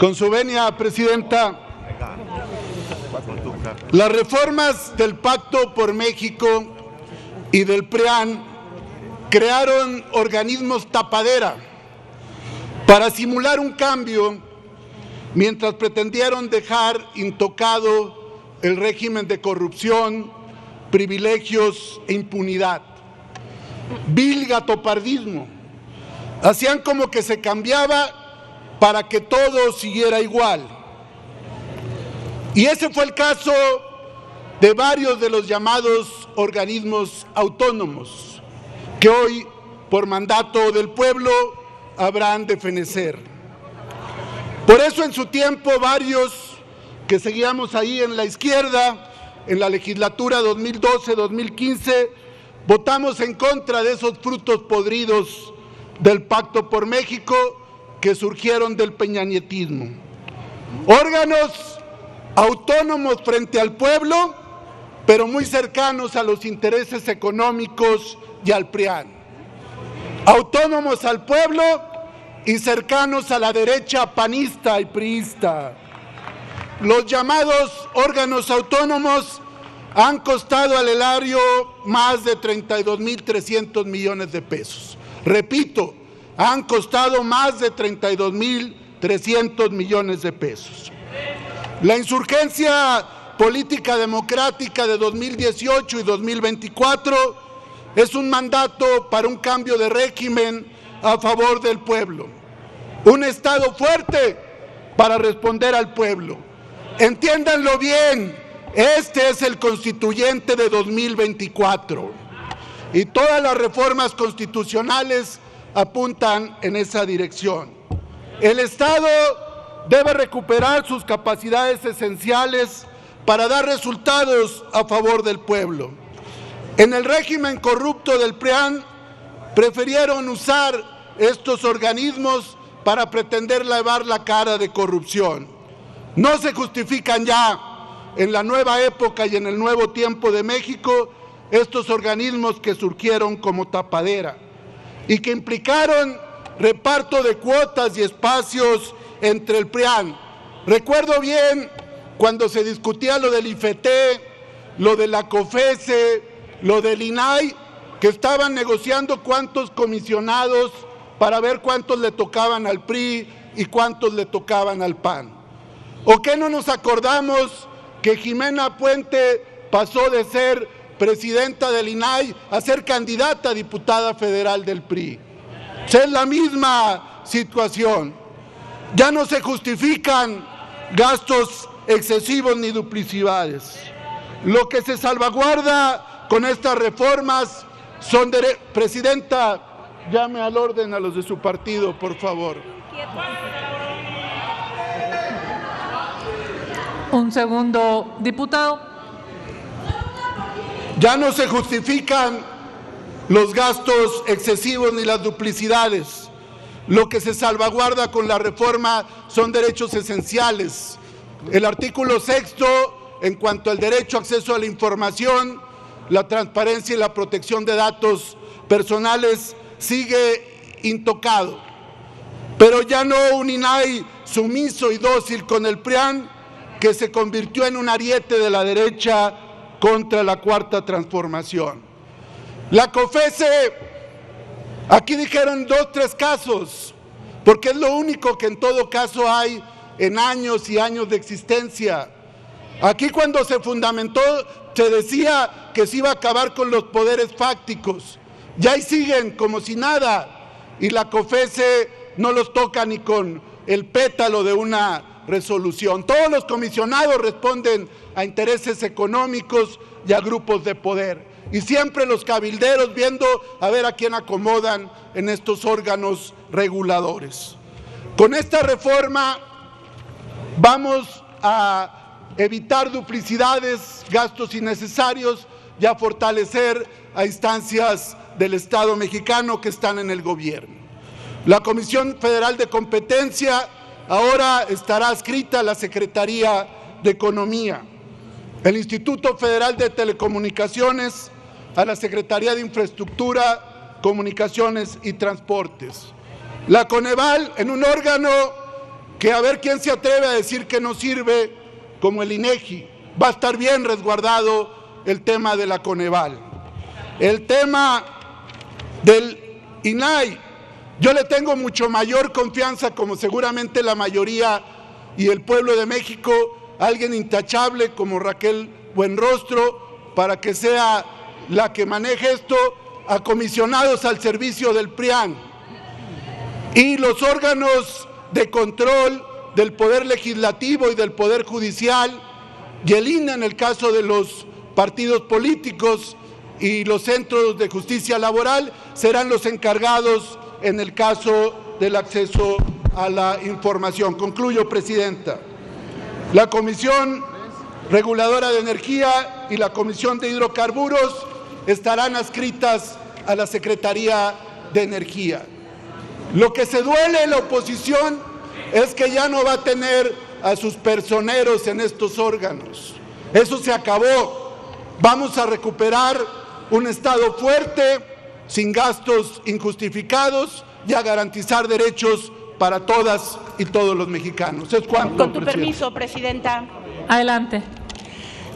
Con su venia, Presidenta, las reformas del Pacto por México y del PRIAN crearon organismos tapadera para simular un cambio mientras pretendieron dejar intocado el régimen de corrupción, privilegios e impunidad. Vil gatopardismo. Hacían como que se cambiaba para que todo siguiera igual. Y ese fue el caso de varios de los llamados organismos autónomos, que hoy, por mandato del pueblo, habrán de fenecer. Por eso, en su tiempo, varios que seguíamos ahí en la izquierda, en la legislatura 2012-2015, votamos en contra de esos frutos podridos del Pacto por México que surgieron del peñanietismo. Órganos autónomos frente al pueblo, pero muy cercanos a los intereses económicos y al PRIAN. Autónomos al pueblo y cercanos a la derecha panista y priista. Los llamados órganos autónomos han costado al erario más de 32,300 millones de pesos. Repito, han costado más de 32,300 millones de pesos. La insurgencia política democrática de 2018 y 2024 es un mandato para un cambio de régimen a favor del pueblo. Un Estado fuerte para responder al pueblo. Entiéndanlo bien, este es el constituyente de 2024 y todas las reformas constitucionales apuntan en esa dirección. El Estado debe recuperar sus capacidades esenciales para dar resultados a favor del pueblo. En el régimen corrupto del PRIAN prefirieron usar estos organismos para pretender lavar la cara de corrupción. No se justifican ya en la nueva época y en el nuevo tiempo de México estos organismos que surgieron como tapadera y que implicaron reparto de cuotas y espacios entre el PRIAN. Recuerdo bien cuando se discutía lo del IFT, lo de la COFESE, lo del INAI, que estaban negociando cuántos comisionados para ver cuántos le tocaban al PRI y cuántos le tocaban al PAN. ¿O qué no nos acordamos que Jimena Puente pasó de ser presidenta del INAI a ser candidata a diputada federal del PRI? Es la misma situación. Ya no se justifican gastos excesivos ni duplicidades. Lo que se salvaguarda con estas reformas son Presidenta, llame al orden a los de su partido, por favor. Un segundo, diputado. Ya no se justifican los gastos excesivos ni las duplicidades. Lo que se salvaguarda con la reforma son derechos esenciales. El artículo 6, en cuanto al derecho a acceso a la información, la transparencia y la protección de datos personales, sigue intocado. Pero ya no un INAI sumiso y dócil con el PRIAN, que se convirtió en un ariete de la derecha contra la Cuarta Transformación. La COFESE, aquí dijeron 2, 3 casos, porque es lo único que en todo caso hay en años y años de existencia. Aquí cuando se fundamentó se decía que se iba a acabar con los poderes fácticos. Ya ahí siguen como si nada y la COFESE no los toca ni con el pétalo de una resolución. Todos los comisionados responden a intereses económicos y a grupos de poder. Y siempre los cabilderos viendo a ver a quién acomodan en estos órganos reguladores. Con esta reforma vamos a evitar duplicidades, gastos innecesarios y a fortalecer a instancias del Estado mexicano que están en el gobierno. La Comisión Federal de Competencia ahora estará adscrita a la Secretaría de Economía, el Instituto Federal de Telecomunicaciones a la Secretaría de Infraestructura, Comunicaciones y Transportes. La Coneval en un órgano que a ver quién se atreve a decir que no sirve como el INEGI. Va a estar bien resguardado el tema de la Coneval. El tema del INAI, yo le tengo mucho mayor confianza, como seguramente la mayoría y el pueblo de México, a alguien intachable como Raquel Buenrostro, para que sea la que maneje esto, a comisionados al servicio del PRIAN y los órganos de control del Poder Legislativo y del Poder Judicial y el INE en el caso de los partidos políticos y los centros de justicia laboral serán los encargados en el caso del acceso a la información. Concluyo, Presidenta. La Comisión Reguladora de Energía y la Comisión de Hidrocarburos estarán adscritas a la Secretaría de Energía. Lo que se duele en la oposición es que ya no va a tener a sus personeros en estos órganos. Eso se acabó. Vamos a recuperar un Estado fuerte, sin gastos injustificados y a garantizar derechos para todas y todos los mexicanos. Es cuanto, con tu permiso, Presidenta. Adelante.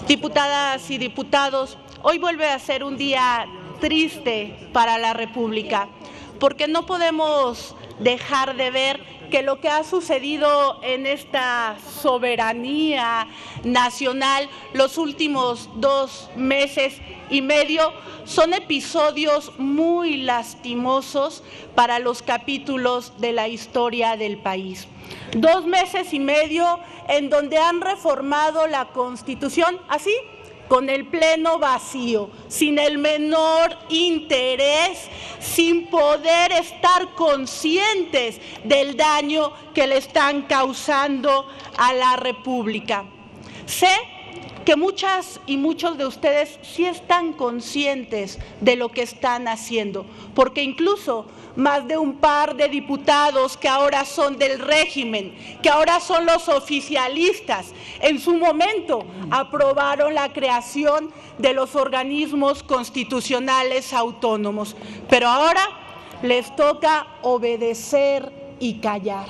Diputadas y diputados, hoy vuelve a ser un día triste para la República, porque no podemos dejar de ver que lo que ha sucedido en esta soberanía nacional los últimos 2 meses y medio son episodios muy lastimosos para los capítulos de la historia del país. 2 meses y medio en donde han reformado la Constitución así, con el pleno vacío, sin el menor interés, sin poder estar conscientes del daño que le están causando a la República. Sé que muchas y muchos de ustedes sí están conscientes de lo que están haciendo, porque incluso más de un par de diputados que ahora son del régimen, que ahora son los oficialistas, en su momento aprobaron la creación de los organismos constitucionales autónomos, pero ahora les toca obedecer y callar.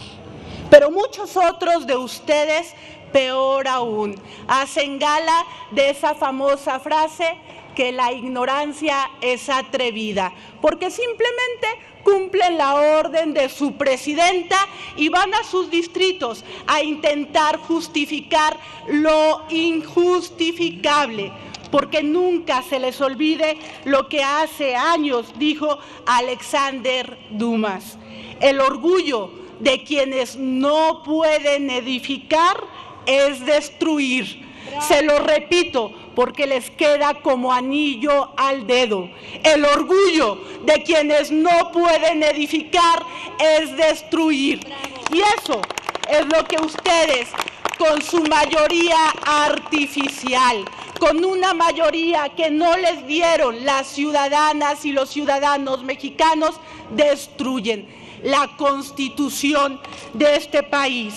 Pero muchos otros de ustedes, peor aún, hacen gala de esa famosa frase que la ignorancia es atrevida, porque simplemente cumplen la orden de su presidenta y van a sus distritos a intentar justificar lo injustificable, porque nunca se les olvide lo que hace años dijo Alexander Dumas: el orgullo de quienes no pueden edificar es destruir. Se lo repito porque les queda como anillo al dedo. El orgullo de quienes no pueden edificar es destruir. Y eso es lo que ustedes, con su mayoría artificial, con una mayoría que no les dieron las ciudadanas y los ciudadanos mexicanos, destruyen la Constitución de este país.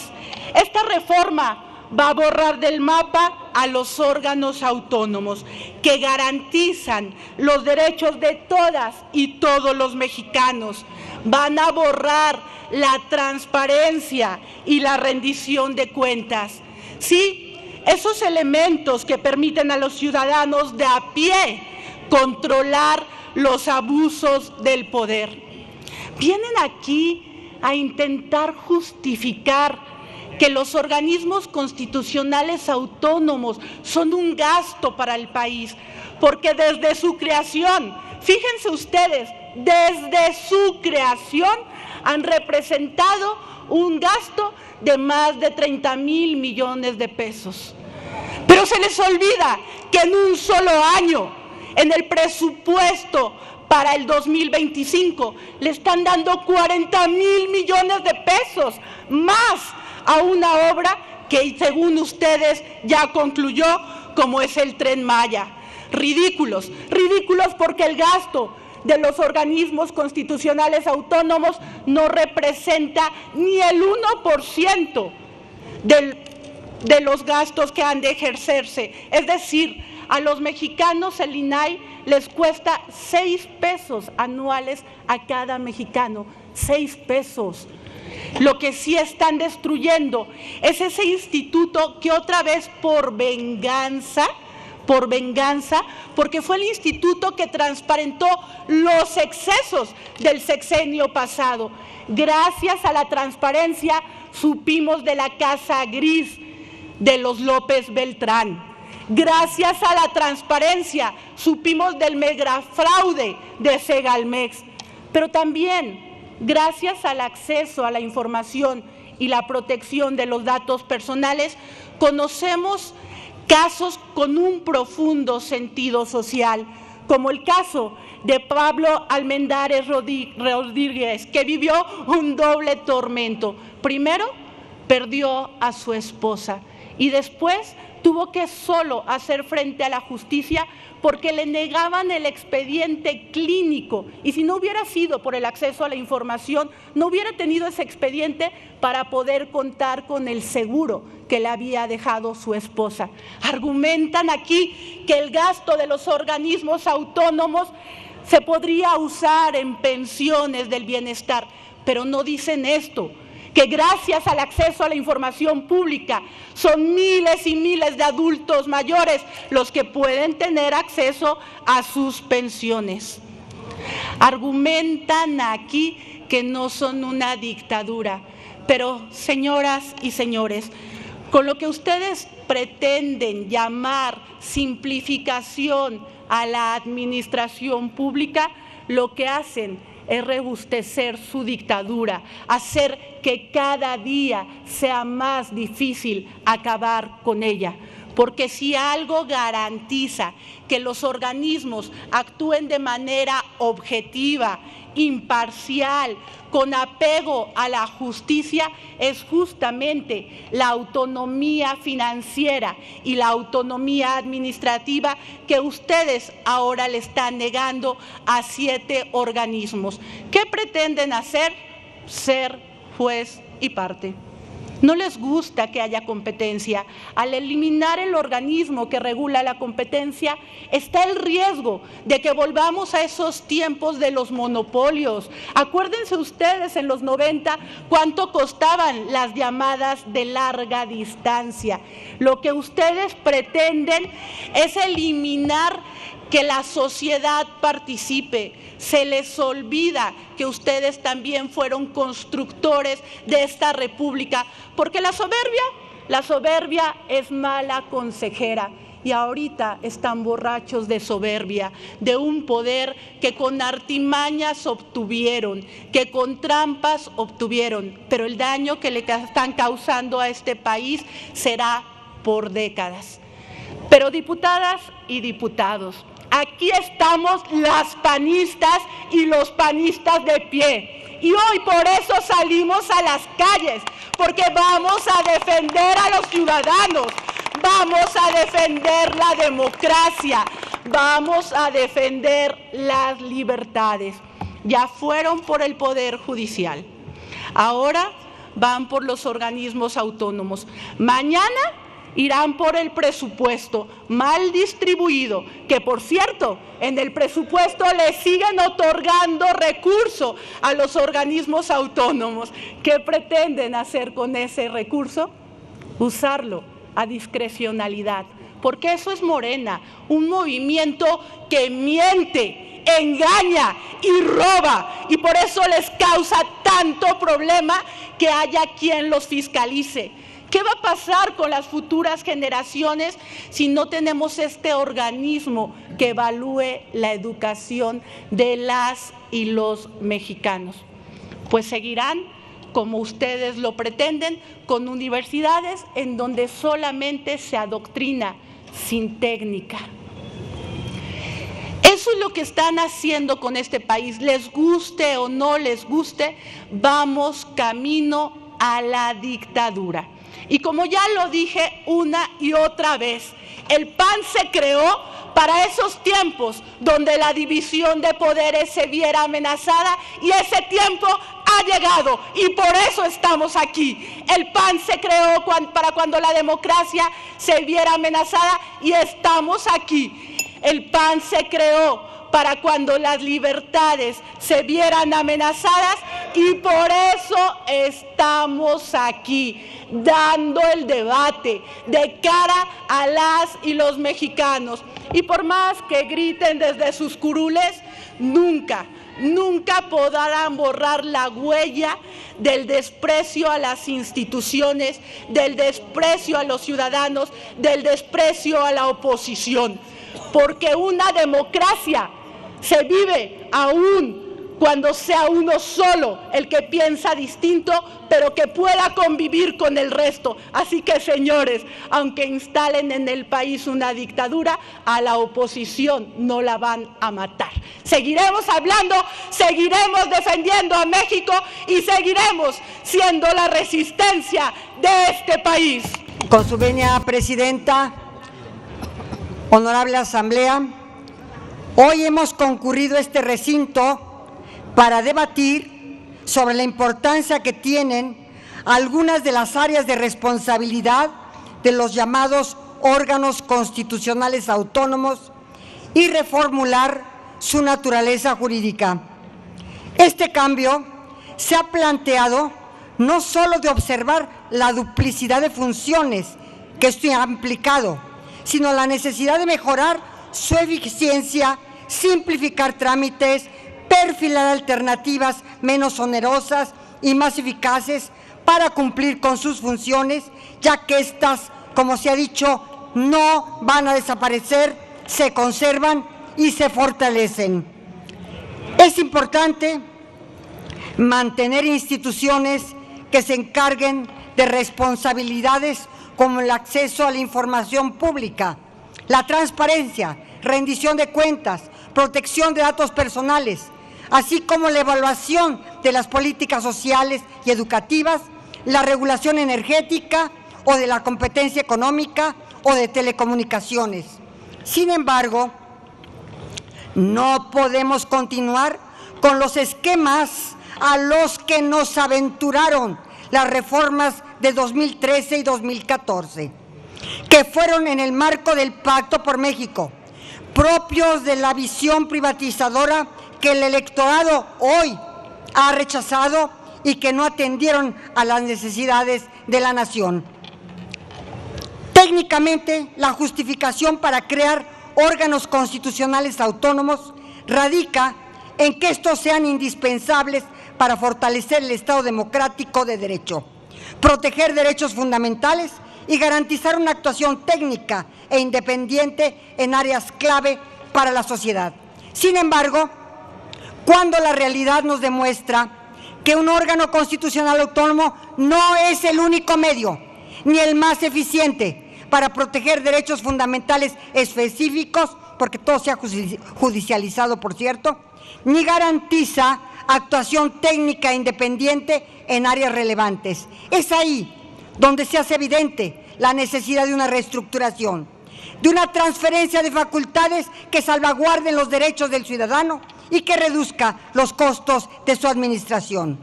Esta reforma va a borrar del mapa a los órganos autónomos que garantizan los derechos de todas y todos los mexicanos. Van a borrar la transparencia y la rendición de cuentas. Sí, esos elementos que permiten a los ciudadanos de a pie controlar los abusos del poder. Vienen aquí a intentar justificar que los organismos constitucionales autónomos son un gasto para el país, porque desde su creación, fíjense ustedes, desde su creación han representado un gasto de más de 30,000 millones de pesos. Pero se les olvida que en un solo año, en el presupuesto para el 2025, le están dando 40,000 millones de pesos más a una obra que según ustedes ya concluyó, como es el Tren Maya. Ridículos, ridículos porque el gasto de los organismos constitucionales autónomos no representa ni el 1% de los gastos que han de ejercerse. Es decir, a los mexicanos el INAI les cuesta 6 pesos anuales a cada mexicano, 6 pesos. Lo que sí están destruyendo es ese instituto que otra vez por venganza, porque fue el instituto que transparentó los excesos del sexenio pasado. Gracias a la transparencia supimos de la casa gris de los López Beltrán. Gracias a la transparencia supimos del megafraude de Segalmex. Pero también, gracias al acceso a la información y la protección de los datos personales, conocemos casos con un profundo sentido social, como el caso de Pablo Almendares Rodríguez, que vivió un doble tormento. Primero, perdió a su esposa y después tuvo que solo hacer frente a la justicia porque le negaban el expediente clínico, y si no hubiera sido por el acceso a la información, no hubiera tenido ese expediente para poder contar con el seguro que le había dejado su esposa. Argumentan aquí que el gasto de los organismos autónomos se podría usar en pensiones del bienestar, pero no dicen esto, que gracias al acceso a la información pública son miles y miles de adultos mayores los que pueden tener acceso a sus pensiones. Argumentan aquí que no son una dictadura, pero señoras y señores, con lo que ustedes pretenden llamar simplificación a la administración pública, lo que hacen es robustecer su dictadura, hacer que cada día sea más difícil acabar con ella. Porque si algo garantiza que los organismos actúen de manera objetiva, imparcial, con apego a la justicia, es justamente la autonomía financiera y la autonomía administrativa que ustedes ahora le están negando a 7 organismos. ¿Qué pretenden hacer? Ser juez y parte. No les gusta que haya competencia. Al eliminar el organismo que regula la competencia, está el riesgo de que volvamos a esos tiempos de los monopolios. Acuérdense ustedes en los 90 cuánto costaban las llamadas de larga distancia. Lo que ustedes pretenden es eliminar que la sociedad participe. Se les olvida que ustedes también fueron constructores de esta república, porque la soberbia es mala consejera, y ahorita están borrachos de soberbia, de un poder que con artimañas obtuvieron, que con trampas obtuvieron, pero el daño que le están causando a este país será por décadas. Pero diputadas y diputados, aquí estamos las panistas y los panistas de pie, y hoy por eso salimos a las calles, porque vamos a defender a los ciudadanos, vamos a defender la democracia, vamos a defender las libertades. Ya fueron por el Poder Judicial, ahora van por los organismos autónomos, mañana irán por el presupuesto mal distribuido, que por cierto, en el presupuesto le siguen otorgando recurso a los organismos autónomos. ¿Qué pretenden hacer con ese recurso? Usarlo a discrecionalidad, porque eso es Morena, un movimiento que miente, engaña y roba, y por eso les causa tanto problema que haya quien los fiscalice. ¿Qué va a pasar con las futuras generaciones si no tenemos este organismo que evalúe la educación de las y los mexicanos? Pues seguirán, como ustedes lo pretenden, con universidades en donde solamente se adoctrina sin técnica. Eso es lo que están haciendo con este país. Les guste o no les guste, vamos camino a la dictadura. Y como ya lo dije una y otra vez, el PAN se creó para esos tiempos donde la división de poderes se viera amenazada, y ese tiempo ha llegado y por eso estamos aquí. El PAN se creó para cuando la democracia se viera amenazada y estamos aquí. El PAN se creó para cuando las libertades se vieran amenazadas Y por eso estamos aquí, dando el debate de cara a las y los mexicanos. Y por más que griten desde sus curules, nunca podrán borrar la huella del desprecio a las instituciones, del desprecio a los ciudadanos, del desprecio a la oposición. Porque una democracia se vive aún cuando sea uno solo el que piensa distinto, pero que pueda convivir con el resto. Así que, señores, aunque instalen en el país una dictadura, a la oposición no la van a matar. Seguiremos hablando, seguiremos defendiendo a México y seguiremos siendo la resistencia de este país. Con su venia, Presidenta, honorable Asamblea, hoy hemos concurrido a este recinto para debatir sobre la importancia que tienen algunas de las áreas de responsabilidad de los llamados órganos constitucionales autónomos y reformular su naturaleza jurídica. Este cambio se ha planteado no solo de observar la duplicidad de funciones que esto ha implicado, sino la necesidad de mejorar su eficiencia, simplificar trámites, perfilar alternativas menos onerosas y más eficaces para cumplir con sus funciones, ya que estas, como se ha dicho, no van a desaparecer, se conservan y se fortalecen. Es importante mantener instituciones que se encarguen de responsabilidades como el acceso a la información pública, la transparencia, rendición de cuentas, protección de datos personales, así como la evaluación de las políticas sociales y educativas, la regulación energética o de la competencia económica o de telecomunicaciones. Sin embargo, no podemos continuar con los esquemas a los que nos aventuraron las reformas de 2013 y 2014, que fueron en el marco del Pacto por México, propios de la visión privatizadora que el electorado hoy ha rechazado y que no atendieron a las necesidades de la nación. Técnicamente, la justificación para crear órganos constitucionales autónomos radica en que estos sean indispensables para fortalecer el Estado democrático de derecho, proteger derechos fundamentales y garantizar una actuación técnica e independiente en áreas clave para la sociedad. Sin embargo, cuando la realidad nos demuestra que un órgano constitucional autónomo no es el único medio, ni el más eficiente para proteger derechos fundamentales específicos, porque todo se ha judicializado, por cierto, ni garantiza actuación técnica independiente en áreas relevantes. Es ahí donde se hace evidente la necesidad de una reestructuración, de una transferencia de facultades que salvaguarden los derechos del ciudadano y que reduzca los costos de su administración.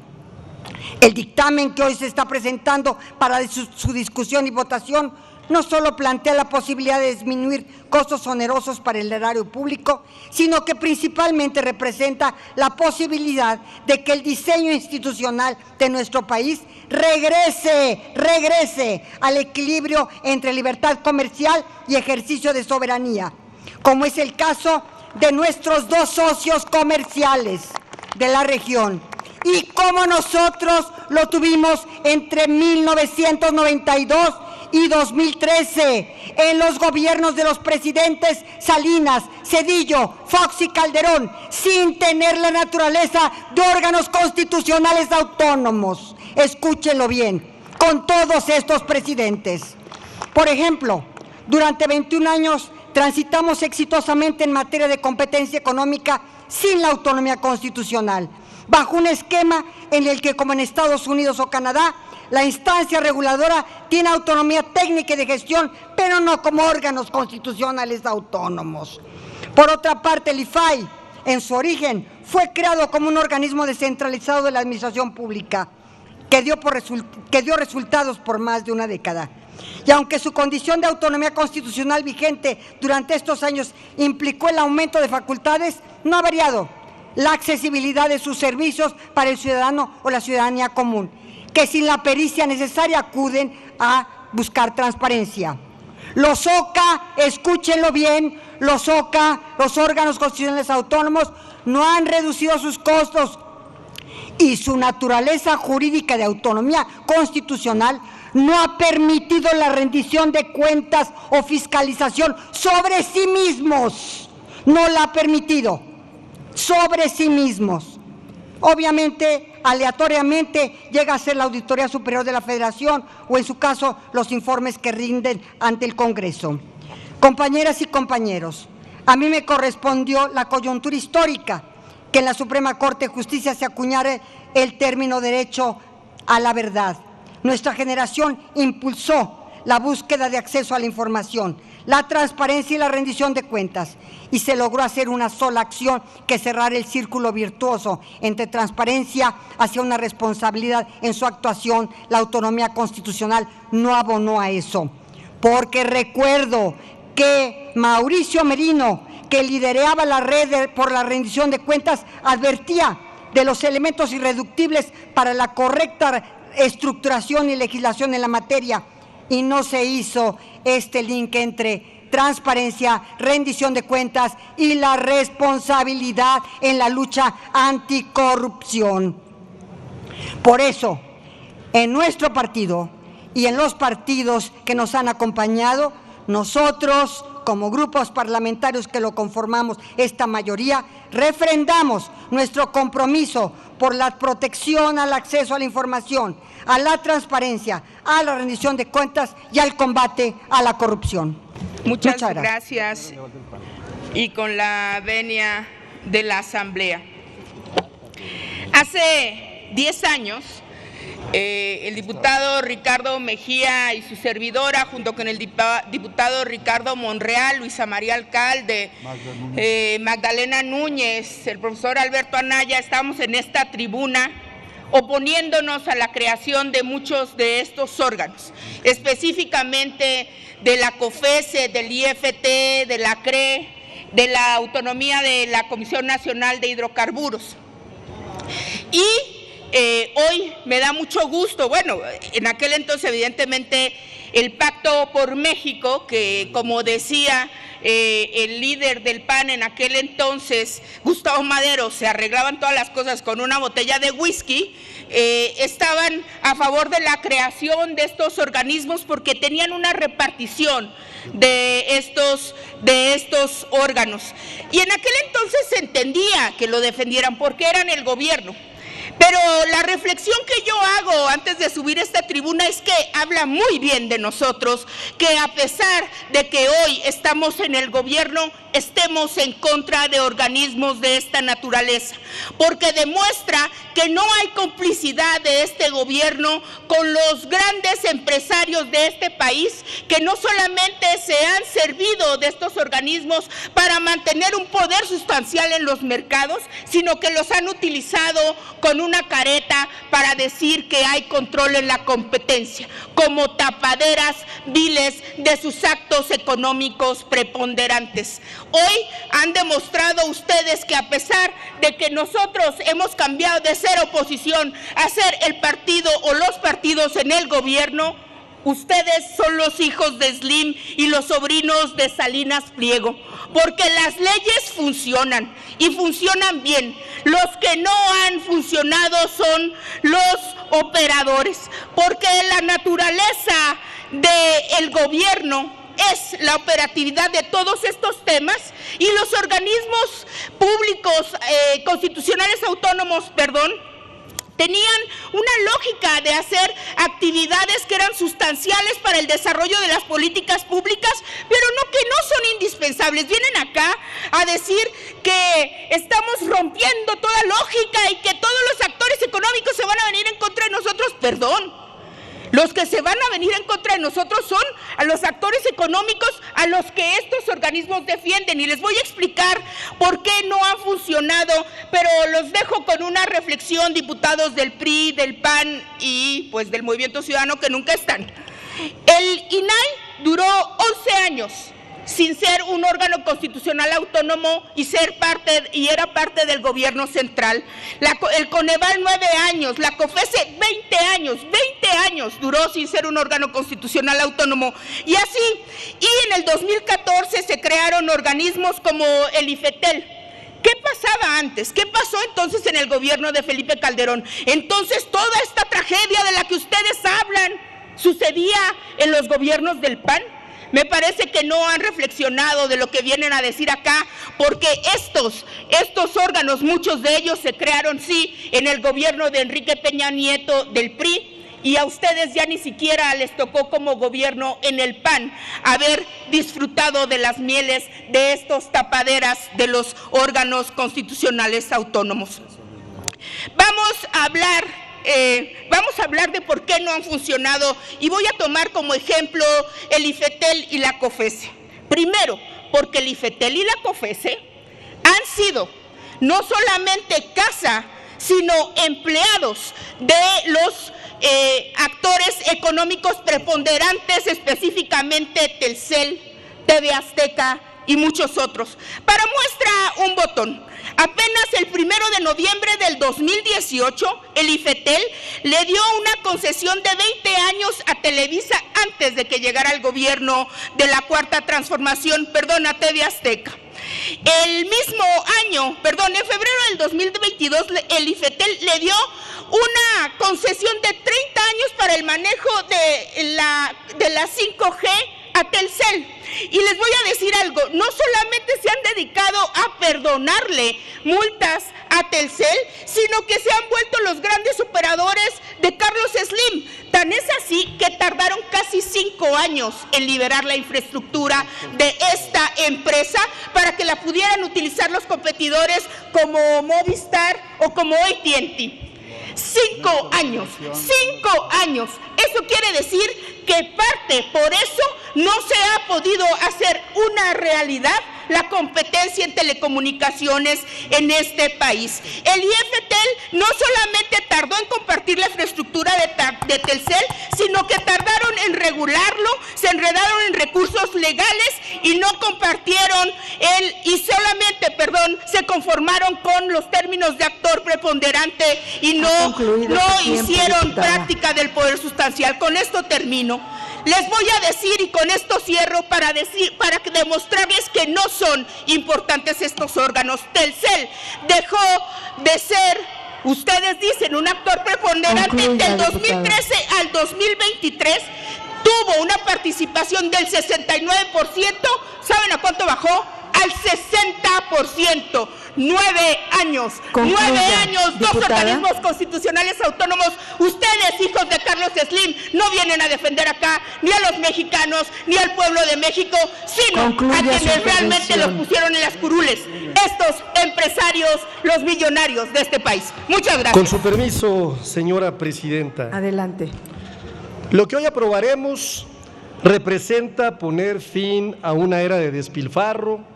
El dictamen que hoy se está presentando para su discusión y votación no solo plantea la posibilidad de disminuir costos onerosos para el erario público, sino que principalmente representa la posibilidad de que el diseño institucional de nuestro país regrese al equilibrio entre libertad comercial y ejercicio de soberanía, como es el caso de nuestros dos socios comerciales de la región, y como nosotros lo tuvimos entre 1992 y 2013, en los gobiernos de los presidentes Salinas, Zedillo, Fox y Calderón, sin tener la naturaleza de órganos constitucionales autónomos. Escúchenlo bien, con todos estos presidentes. Por ejemplo, durante 21 años transitamos exitosamente en materia de competencia económica sin la autonomía constitucional, bajo un esquema en el que, como en Estados Unidos o Canadá, la instancia reguladora tiene autonomía técnica y de gestión, pero no como órganos constitucionales autónomos. Por otra parte, el IFAI, en su origen, fue creado como un organismo descentralizado de la administración pública, que dio resultados por más de una década. Y aunque su condición de autonomía constitucional vigente durante estos años implicó el aumento de facultades, no ha variado, la accesibilidad de sus servicios para el ciudadano o la ciudadanía común, que sin la pericia necesaria acuden a buscar transparencia. Los OCA, escúchenlo bien, los OCA, los órganos constitucionales autónomos, no han reducido sus costos y su naturaleza jurídica de autonomía constitucional no ha permitido la rendición de cuentas o fiscalización sobre sí mismos. No la ha permitido, sobre sí mismos. Obviamente, aleatoriamente, llega a ser la Auditoría Superior de la Federación o, en su caso, los informes que rinden ante el Congreso. Compañeras y compañeros, a mí me correspondió la coyuntura histórica que en la Suprema Corte de Justicia se acuñara el término derecho a la verdad. Nuestra generación impulsó la búsqueda de acceso a la información, la transparencia y la rendición de cuentas, y se logró hacer una sola acción que cerrar el círculo virtuoso entre transparencia hacia una responsabilidad en su actuación. La autonomía constitucional no abonó a eso, porque recuerdo que Mauricio Merino, que lideraba la red por la rendición de cuentas, advertía de los elementos irreductibles para la correcta estructuración y legislación en la materia, y no se hizo este link entre transparencia, rendición de cuentas y la responsabilidad en la lucha anticorrupción. Por eso, en nuestro partido y en los partidos que nos han acompañado, nosotros, como grupos parlamentarios que lo conformamos, esta mayoría, refrendamos nuestro compromiso por la protección al acceso a la información, a la transparencia, a la rendición de cuentas y al combate a la corrupción. Muchas gracias. Y con la venia de la Asamblea. Hace 10 años, el diputado Ricardo Mejía y su servidora, junto con el diputado Ricardo Monreal, Luisa María Alcalde, Magdalena Núñez, el profesor Alberto Anaya, estábamos en esta tribuna oponiéndonos a la creación de muchos de estos órganos, específicamente de la COFESE, del IFT, de la CRE, de la autonomía de la Comisión Nacional de Hidrocarburos. Y hoy me da mucho gusto, bueno, en aquel entonces evidentemente el Pacto por México, que como decía el líder del PAN en aquel entonces, Gustavo Madero, se arreglaban todas las cosas con una botella de whisky, estaban a favor de la creación de estos organismos porque tenían una repartición de estos órganos. Y en aquel entonces se entendía que lo defendieran porque eran el gobierno. Pero la reflexión que yo hago antes de subir a esta tribuna es que habla muy bien de nosotros, que a pesar de que hoy estamos en el gobierno, estemos en contra de organismos de esta naturaleza, porque demuestra que no hay complicidad de este gobierno con los grandes empresarios de este país, que no solamente se han servido de estos organismos para mantener un poder sustancial en los mercados, sino que los han utilizado con una careta para decir que hay control en la competencia, como tapaderas viles de sus actos económicos preponderantes. Hoy han demostrado ustedes que a pesar de que nosotros hemos cambiado de ser oposición a ser el partido o los partidos en el gobierno, ustedes son los hijos de Slim y los sobrinos de Salinas Pliego, porque las leyes funcionan y funcionan bien. Los que no han funcionado son los operadores, porque la naturaleza del gobierno es la operatividad de todos estos temas, y los organismos públicos constitucionales autónomos, tenían una lógica de hacer actividades que eran sustanciales para el desarrollo de las políticas públicas, pero no que no son indispensables. Vienen acá a decir que estamos rompiendo toda lógica y que todos los actores económicos se van a venir en contra de nosotros. Perdón. Los que se van a venir en contra de nosotros son a los actores económicos a los que estos organismos defienden, y les voy a explicar por qué no han funcionado, pero los dejo con una reflexión, diputados del PRI, del PAN y pues del Movimiento Ciudadano que nunca están. El INAI duró 11 años sin ser un órgano constitucional autónomo y era parte del gobierno central. El Coneval 9 años, la COFESE 20 años duró sin ser un órgano constitucional autónomo. Y así, y en el 2014 se crearon organismos como el IFETEL. ¿Qué pasaba antes? ¿Qué pasó entonces en el gobierno de Felipe Calderón? Entonces toda esta tragedia de la que ustedes hablan sucedía en los gobiernos del PAN. Me parece que no han reflexionado de lo que vienen a decir acá, porque estos órganos, muchos de ellos se crearon, sí, en el gobierno de Enrique Peña Nieto del PRI, y a ustedes ya ni siquiera les tocó como gobierno en el PAN haber disfrutado de las mieles de estos tapaderas de los órganos constitucionales autónomos. Vamos a hablar de por qué no han funcionado y voy a tomar como ejemplo el IFETEL y la COFESE. Primero, porque el IFETEL y la COFESE han sido no solamente casa, sino empleados de los actores económicos preponderantes, específicamente Telcel, TV Azteca y muchos otros. Para muestra un botón. Apenas el 1 de noviembre del 2018, el IFETEL le dio una concesión de 20 años a Televisa antes de que llegara el gobierno de la Cuarta Transformación, a TV Azteca. El mismo año, en febrero del 2022, el IFETEL le dio una concesión de 30 años para el manejo de la 5G a Telcel. Y les voy a decir algo, no solamente se han dedicado a perdonarle multas a Telcel, sino que se han vuelto los grandes operadores de Carlos Slim. Tan es así que tardaron casi 5 años en liberar la infraestructura de esta empresa para que la pudieran utilizar los competidores como Movistar o como AT&T. 5 años, 5 años. Eso quiere decir que por eso no se ha podido hacer una realidad la competencia en telecomunicaciones en este país. El IFETEL no solamente tardó en compartir la infraestructura de Telcel, sino que tardaron en regularlo, se enredaron en recursos legales y no compartieron se conformaron con los términos de actor preponderante y no hicieron práctica del poder sustancial. Con esto termino. Les voy a decir, y con esto cierro, para demostrarles que no son importantes estos órganos. Telcel dejó de ser, ustedes dicen, un actor preponderante. Del 2013 al 2023 tuvo una participación del 69%. ¿Saben a cuánto bajó? Al 60%. 9 años. Concluya, 9 años, diputada. 2 organismos constitucionales autónomos. Ustedes, hijos de Carlos Slim, no vienen a defender acá ni a los mexicanos, ni al pueblo de México, sino Concluya a quienes su realmente los pusieron en las curules. Estos empresarios, los millonarios de este país. Muchas gracias. Con su permiso, señora presidenta. Adelante. Lo que hoy aprobaremos representa poner fin a una era de despilfarro,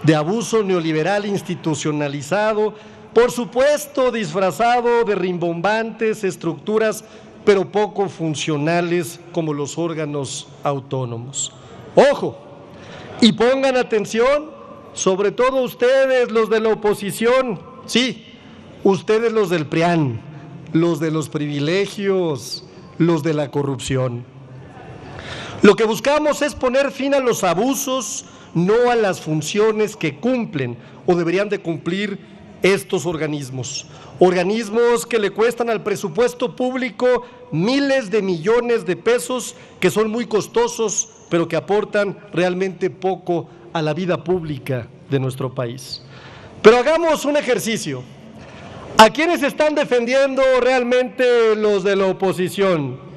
de abuso neoliberal institucionalizado, por supuesto disfrazado de rimbombantes estructuras, pero poco funcionales como los órganos autónomos. ¡Ojo! Y pongan atención, sobre todo ustedes, los de la oposición, sí, ustedes los del PRIAN, los de los privilegios, los de la corrupción. Lo que buscamos es poner fin a los abusos, no a las funciones que cumplen o deberían de cumplir estos organismos. Organismos que le cuestan al presupuesto público miles de millones de pesos, que son muy costosos, pero que aportan realmente poco a la vida pública de nuestro país. Pero hagamos un ejercicio. ¿A quiénes están defendiendo realmente los de la oposición?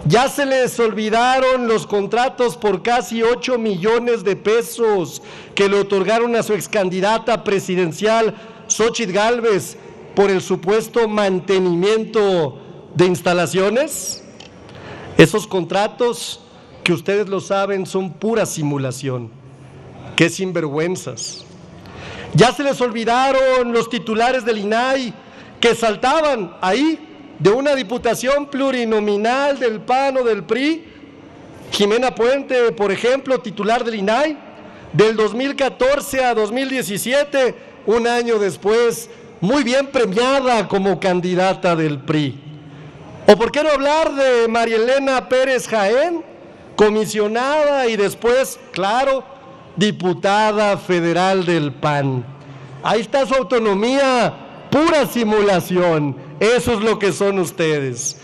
Ya se les olvidaron los contratos por casi 8 millones de pesos que le otorgaron a su excandidata presidencial, Xóchitl Gálvez, por el supuesto mantenimiento de instalaciones. Esos contratos, que ustedes lo saben, son pura simulación. ¡Qué sinvergüenzas! Ya se les olvidaron los titulares del INAI que saltaban ahí de una diputación plurinominal del PAN o del PRI. Jimena Puente, por ejemplo, titular del INAI, Del 2014 a 2017, un año después, muy bien premiada como candidata del PRI. ¿O por qué no hablar de María Elena Pérez Jaén, comisionada y después, claro, diputada federal del PAN? Ahí está su autonomía, pura simulación. Eso es lo que son ustedes.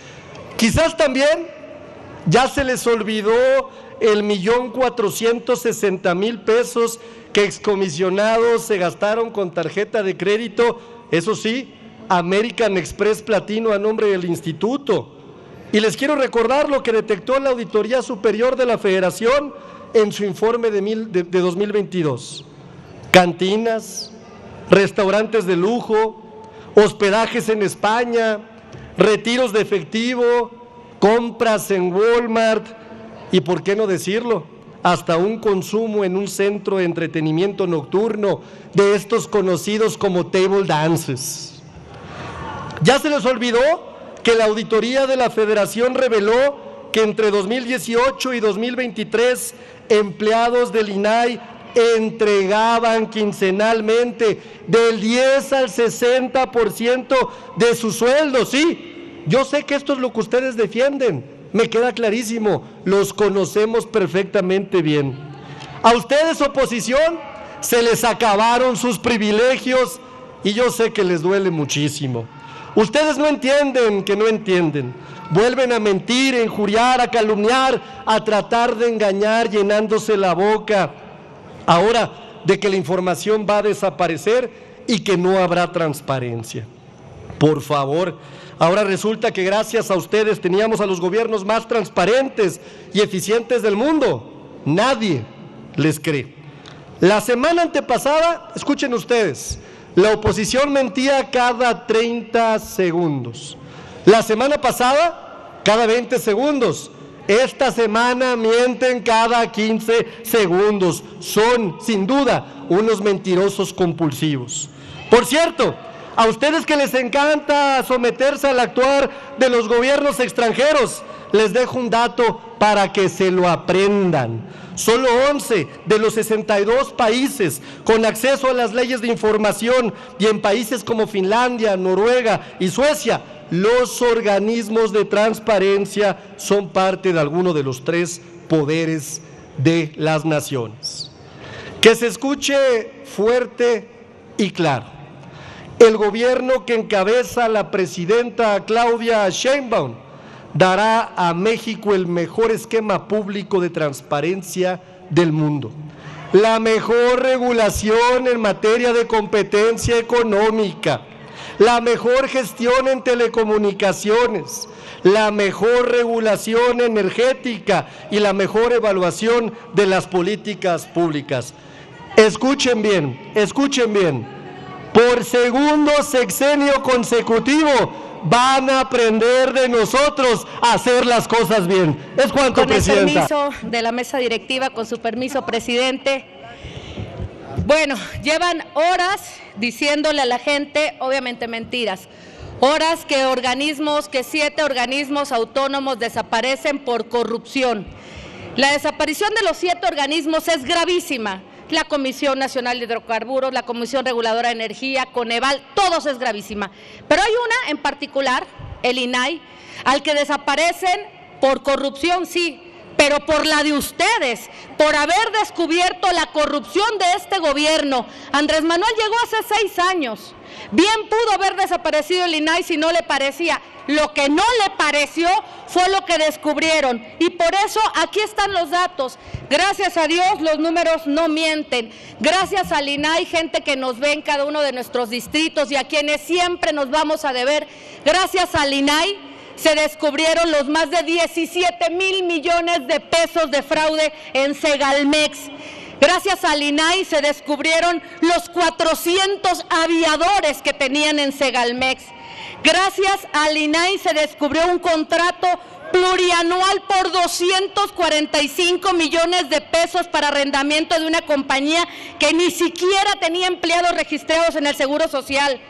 Quizás también ya se les olvidó el 1,460,000 pesos que excomisionados se gastaron con tarjeta de crédito, eso sí, American Express Platino a nombre del instituto. Y les quiero recordar lo que detectó la Auditoría Superior de la Federación en su informe de 2022. Cantinas, restaurantes de lujo, hospedajes en España, retiros de efectivo, compras en Walmart y, ¿por qué no decirlo?, hasta un consumo en un centro de entretenimiento nocturno de estos conocidos como table dances. Ya se les olvidó que la auditoría de la Federación reveló que entre 2018 y 2023 empleados del INAI entregaban quincenalmente del 10 al 60% de su sueldo. Sí, yo sé que esto es lo que ustedes defienden, me queda clarísimo, los conocemos perfectamente bien. A ustedes, oposición, se les acabaron sus privilegios y yo sé que les duele muchísimo. Ustedes no entienden que no entienden. Vuelven a mentir, a injuriar, a calumniar, a tratar de engañar, llenándose la boca ahora de que la información va a desaparecer y que no habrá transparencia. Por favor, ahora resulta que gracias a ustedes teníamos a los gobiernos más transparentes y eficientes del mundo. Nadie les cree. La semana antepasada, escuchen ustedes, la oposición mentía cada 30 segundos. La semana pasada, cada 20 segundos. Esta semana mienten cada 15 segundos. Son, sin duda, unos mentirosos compulsivos. Por cierto, a ustedes que les encanta someterse al actuar de los gobiernos extranjeros, les dejo un dato para que se lo aprendan. Solo 11 de los 62 países con acceso a las leyes de información y en países como Finlandia, Noruega y Suecia, los organismos de transparencia son parte de alguno de los 3 poderes de las naciones. Que se escuche fuerte y claro. El gobierno que encabeza la presidenta Claudia Sheinbaum dará a México el mejor esquema público de transparencia del mundo, la mejor regulación en materia de competencia económica, la mejor gestión en telecomunicaciones, la mejor regulación energética y la mejor evaluación de las políticas públicas. Escuchen bien, escuchen bien. Por segundo sexenio consecutivo van a aprender de nosotros a hacer las cosas bien. Es cuanto, Presidenta. Con el permiso de la mesa directiva, con su permiso, presidente. Bueno, llevan horas diciéndole a la gente, obviamente mentiras, horas que 7 organismos autónomos desaparecen por corrupción. La desaparición de los 7 organismos es gravísima. La Comisión Nacional de Hidrocarburos, la Comisión Reguladora de Energía, Coneval, todos es gravísima. Pero hay una en particular, el INAI, al que desaparecen por corrupción, sí, pero por la de ustedes, por haber descubierto la corrupción de este gobierno. Andrés Manuel llegó hace 6 años. Bien pudo haber desaparecido el INAI si no le parecía. Lo que no le pareció fue lo que descubrieron. Y por eso aquí están los datos. Gracias a Dios los números no mienten. Gracias al INAI, gente que nos ve en cada uno de nuestros distritos y a quienes siempre nos vamos a deber. Gracias al INAI se descubrieron los más de 17,000 millones de pesos de fraude en Segalmex. Gracias al INAI se descubrieron los 400 aviadores que tenían en Segalmex. Gracias al INAI se descubrió un contrato plurianual por 245 millones de pesos para arrendamiento de una compañía que ni siquiera tenía empleados registrados en el Seguro Social.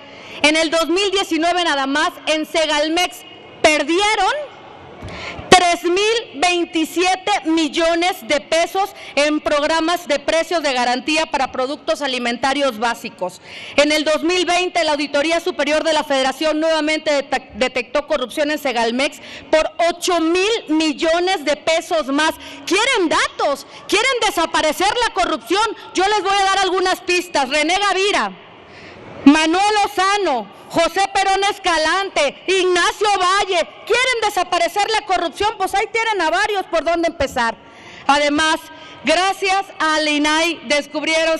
En el 2019 nada más, en Segalmex perdieron 3,027 millones de pesos en programas de precios de garantía para productos alimentarios básicos. En el 2020, la Auditoría Superior de la Federación nuevamente detectó corrupción en Segalmex por 8,000 millones de pesos más. ¿Quieren datos? ¿Quieren desaparecer la corrupción? Yo les voy a dar algunas pistas. René Gavira, Manuel Lozano, José Perón Escalante, Ignacio Valle, ¿quieren desaparecer la corrupción? Pues ahí tienen a varios por dónde empezar. Además, gracias al INAI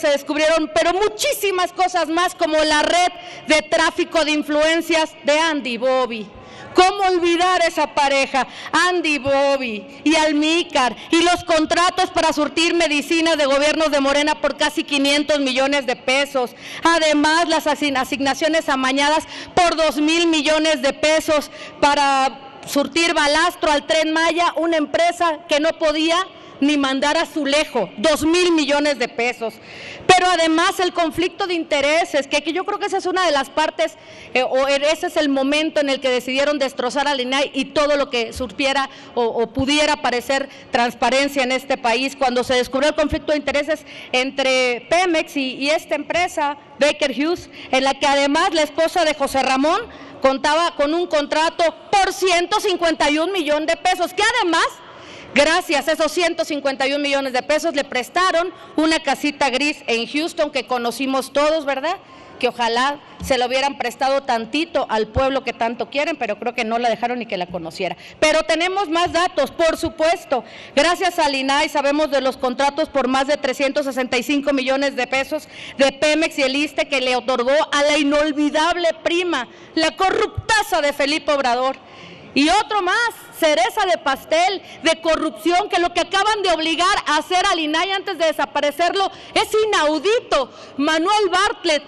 se descubrieron, pero muchísimas cosas más, como la red de tráfico de influencias de Andy Bobby. ¿Cómo olvidar esa pareja? Andy Bobby y Almícar, y los contratos para surtir medicinas de gobiernos de Morena por casi 500 millones de pesos. Además, las asignaciones amañadas por 2,000 millones de pesos para surtir balastro al Tren Maya, una empresa que no podía ni mandar azulejo, 2,000 millones de pesos. Pero además el conflicto de intereses, que yo creo que esa es una de las partes, ese es el momento en el que decidieron destrozar al INAI y todo lo que surgiera o pudiera parecer transparencia en este país, cuando se descubrió el conflicto de intereses entre Pemex y esta empresa, Baker Hughes, en la que además la esposa de José Ramón contaba con un contrato por 151 millones de pesos, que además, gracias a esos 151 millones de pesos, le prestaron una casita gris en Houston que conocimos todos, ¿verdad? Que ojalá se lo hubieran prestado tantito al pueblo que tanto quieren, pero creo que no la dejaron ni que la conociera. Pero tenemos más datos, por supuesto. Gracias al INAI sabemos de los contratos por más de 365 millones de pesos de Pemex y el ISSSTE que le otorgó a la inolvidable prima, la corruptaza de Felipe Obrador. Y otro más, cereza de pastel, de corrupción, que lo que acaban de obligar a hacer al INAI antes de desaparecerlo es inaudito. Manuel Bartlett,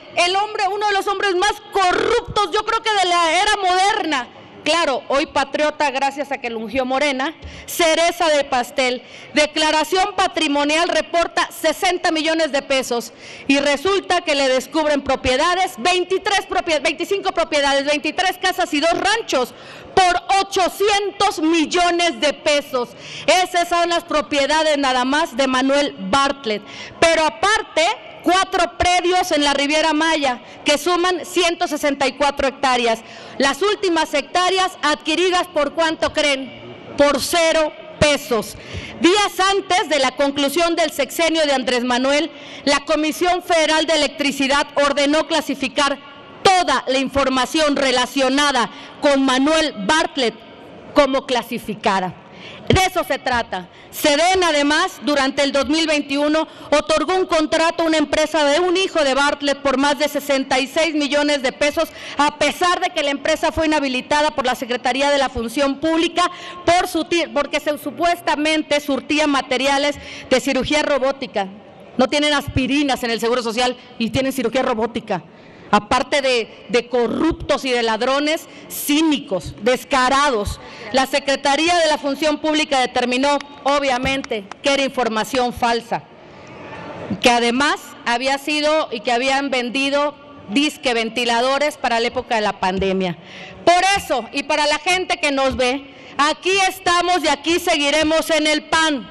uno de los hombres más corruptos, yo creo que de la era moderna. Claro, hoy patriota gracias a que lo ungió Morena, cereza de pastel. Declaración patrimonial reporta 60 millones de pesos y resulta que le descubren propiedades, 25 propiedades, 23 casas y 2 ranchos por 800 millones de pesos. Esas son las propiedades nada más de Manuel Bartlett. Pero aparte, 4 predios en la Riviera Maya que suman 164 hectáreas. Las últimas hectáreas adquiridas ¿por cuánto creen? Por 0 pesos. Días antes de la conclusión del sexenio de Andrés Manuel, la Comisión Federal de Electricidad ordenó clasificar toda la información relacionada con Manuel Bartlett como clasificada. De eso se trata. SEDEN, además, durante el 2021, otorgó un contrato a una empresa de un hijo de Bartlett por más de 66 millones de pesos, a pesar de que la empresa fue inhabilitada por la Secretaría de la Función Pública porque supuestamente surtía materiales de cirugía robótica. No tienen aspirinas en el Seguro Social y tienen cirugía robótica. Aparte de corruptos y de ladrones cínicos, descarados. La Secretaría de la Función Pública determinó, obviamente, que era información falsa, que además había sido y que habían vendido disque ventiladores para la época de la pandemia. Por eso, y para la gente que nos ve, aquí estamos y aquí seguiremos en el PAN,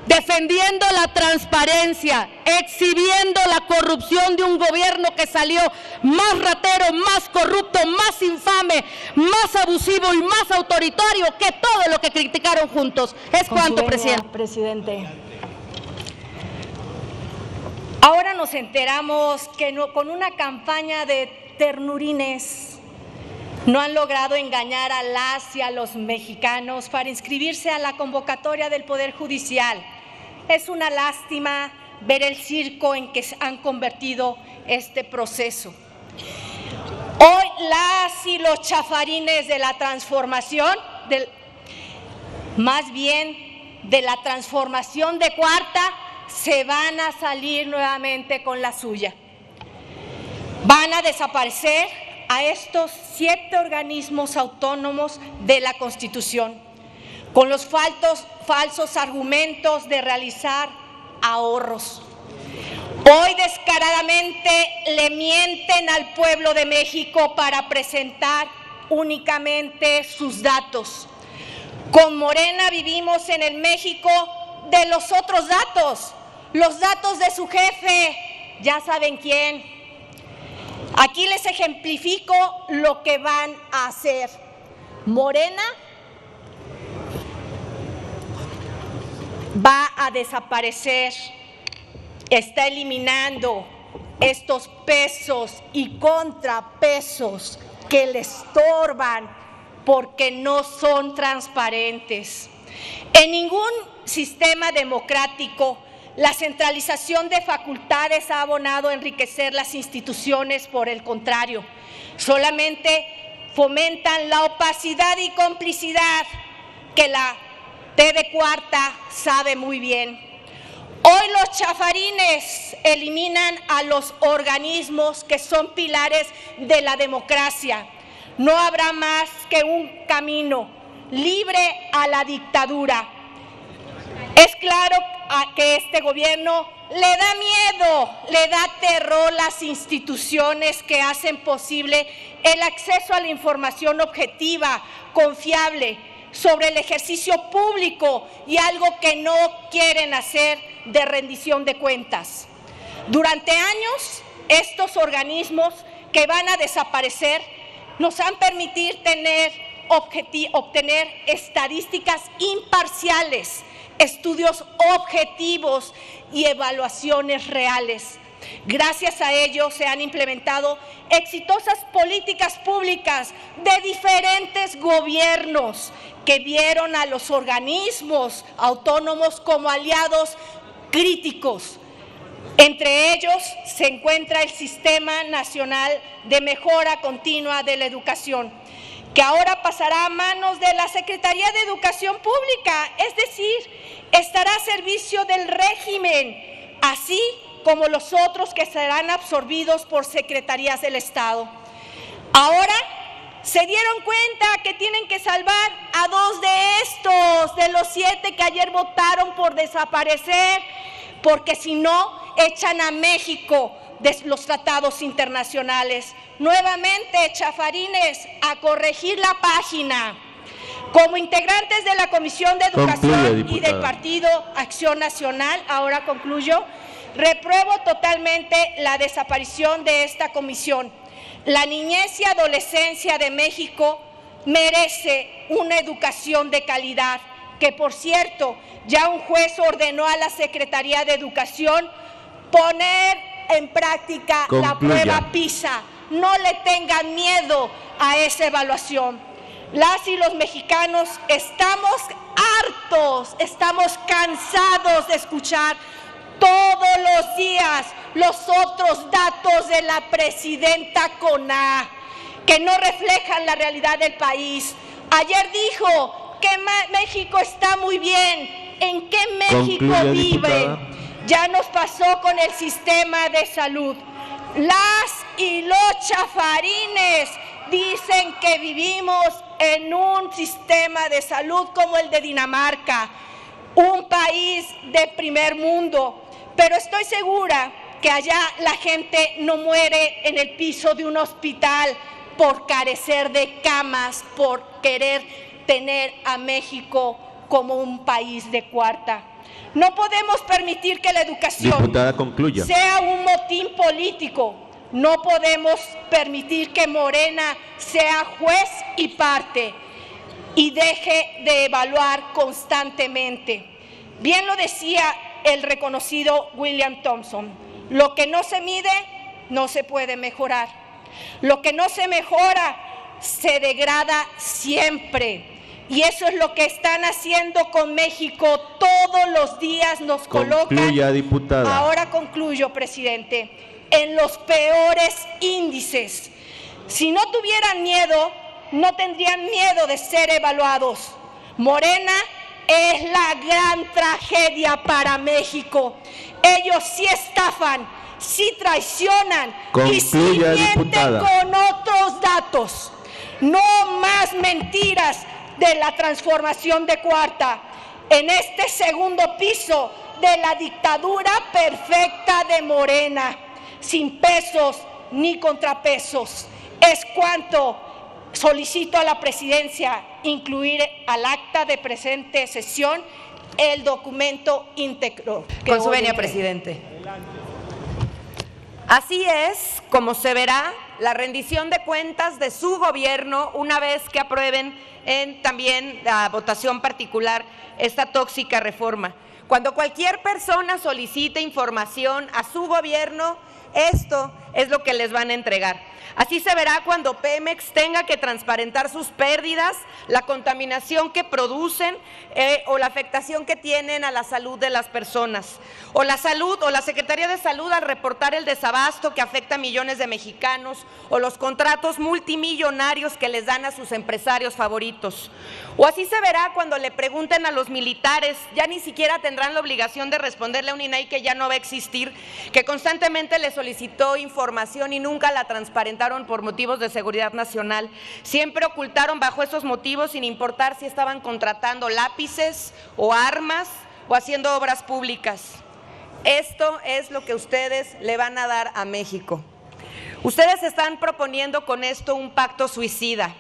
defendiendo la transparencia, exhibiendo la corrupción de un gobierno que salió más ratero, más corrupto, más infame, más abusivo y más autoritario que todo lo que criticaron juntos. Es cuanto, presidente. Ahora nos enteramos que con una campaña de ternurines no han logrado engañar a las y a los mexicanos para inscribirse a la convocatoria del Poder Judicial. Es una lástima ver el circo en que han convertido este proceso. Hoy las y los chafarines de la transformación, más bien de la transformación de cuarta, se van a salir nuevamente con la suya. Van a desaparecer a estos 7 organismos autónomos de la Constitución, con los falsos argumentos de realizar ahorros. Hoy descaradamente le mienten al pueblo de México para presentar únicamente sus datos. Con Morena vivimos en el México de los otros datos, los datos de su jefe, ya saben quién. Aquí les ejemplifico lo que van a hacer. Morena va a desaparecer, está eliminando estos pesos y contrapesos que le estorban porque no son transparentes. En ningún sistema democrático la centralización de facultades ha abonado a enriquecer las instituciones, por el contrario, solamente fomentan la opacidad y complicidad que la TV Cuarta sabe muy bien. Hoy los chafarines eliminan a los organismos que son pilares de la democracia. No habrá más que un camino libre a la dictadura. Es claro que este gobierno le da miedo, le da terror las instituciones que hacen posible el acceso a la información objetiva, confiable, sobre el ejercicio público y algo que no quieren hacer, de rendición de cuentas. Durante años, estos organismos que van a desaparecer nos han permitido obtener estadísticas imparciales, estudios objetivos y evaluaciones reales. Gracias a ello se han implementado exitosas políticas públicas de diferentes gobiernos que vieron a los organismos autónomos como aliados críticos. Entre ellos se encuentra el Sistema Nacional de Mejora Continua de la Educación, que ahora pasará a manos de la Secretaría de Educación Pública, es decir, estará a servicio del régimen, así como los otros que serán absorbidos por secretarías del Estado. Ahora se dieron cuenta que tienen que salvar a 2 de estos, de los 7 que ayer votaron por desaparecer, porque si no, echan a México de los tratados internacionales. Nuevamente, chafarines, a corregir la página. Como integrantes de la Comisión de Educación y del Partido Acción Nacional, ahora concluyo, repruebo totalmente la desaparición de esta comisión. La niñez y adolescencia de México merece una educación de calidad, que por cierto, ya un juez ordenó a la Secretaría de Educación poner en práctica la prueba PISA. No le tengan miedo a esa evaluación. Las y los mexicanos estamos hartos, estamos cansados de escuchar todos los días los otros datos de la presidenta Coná, que no reflejan la realidad del país. Ayer dijo que México está muy bien. ¿En qué México vive? Ya nos pasó con el sistema de salud. Las y los chafarines dicen que vivimos en un sistema de salud como el de Dinamarca, un país de primer mundo, pero estoy segura que allá la gente no muere en el piso de un hospital por carecer de camas, por querer tener a México como un país de cuarta. No podemos permitir que la educación sea un motín político. No podemos permitir que Morena sea juez y parte y deje de evaluar constantemente. Bien lo decía el reconocido William Thompson: lo que no se mide no se puede mejorar. Lo que no se mejora se degrada siempre. Y eso es lo que están haciendo con México. Todos los días nos colocan, diputada. Ahora concluyo, presidente, en los peores índices. Si no tuvieran miedo, no tendrían miedo de ser evaluados. Morena es la gran tragedia para México. Ellos sí estafan, sí traicionan y sí mienten con otros datos. No más mentiras de la transformación de cuarta, en este segundo piso de la dictadura perfecta de Morena, sin pesos ni contrapesos. Es cuanto Solicito a la presidencia incluir al acta de presente sesión el documento íntegro. Con su venia, presidente. Así es como se verá la rendición de cuentas de su gobierno una vez que aprueben en también la votación particular esta tóxica reforma. Cuando cualquier persona solicite información a su gobierno, esto es lo que les van a entregar. Así se verá cuando Pemex tenga que transparentar sus pérdidas, la contaminación que producen o la afectación que tienen a la salud de las personas. O la Secretaría de Salud al reportar el desabasto que afecta a millones de mexicanos o los contratos multimillonarios que les dan a sus empresarios favoritos. O así se verá cuando le pregunten a los militares, ya ni siquiera tendrán la obligación de responderle a un INAI que ya no va a existir, que constantemente le solicitó información y nunca la transparentaron por motivos de seguridad nacional. Siempre ocultaron bajo esos motivos sin importar si estaban contratando lápices o armas o haciendo obras públicas. Esto es lo que ustedes le van a dar a México. Ustedes están proponiendo con esto un pacto suicida.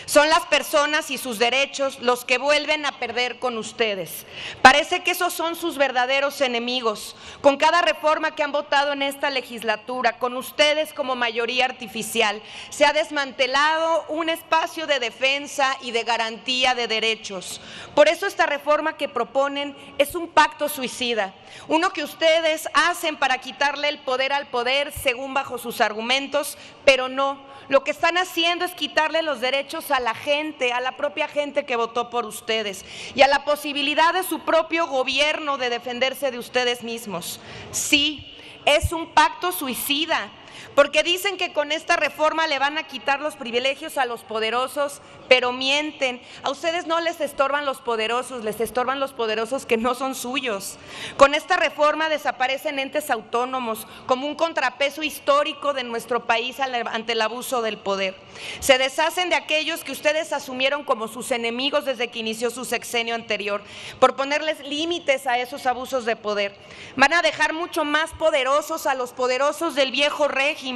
Son las personas y sus derechos los que vuelven a perder con ustedes. Parece que esos son sus verdaderos enemigos. Con cada reforma que han votado en esta legislatura, con ustedes como mayoría artificial, se ha desmantelado un espacio de defensa y de garantía de derechos. Por eso esta reforma que proponen es un pacto suicida, uno que ustedes hacen para quitarle el poder al poder según bajo sus argumentos, pero no. Lo que están haciendo es quitarle los derechos a la gente, a la propia gente que votó por ustedes y a la posibilidad de su propio gobierno de defenderse de ustedes mismos. Sí, es un pacto suicida, porque dicen que con esta reforma le van a quitar los privilegios a los poderosos, pero mienten. A ustedes no les estorban los poderosos, les estorban los poderosos que no son suyos. Con esta reforma desaparecen entes autónomos como un contrapeso histórico de nuestro país ante el abuso del poder. Se deshacen de aquellos que ustedes asumieron como sus enemigos desde que inició su sexenio anterior, por ponerles límites a esos abusos de poder. Van a dejar mucho más poderosos a los poderosos del viejo régimen,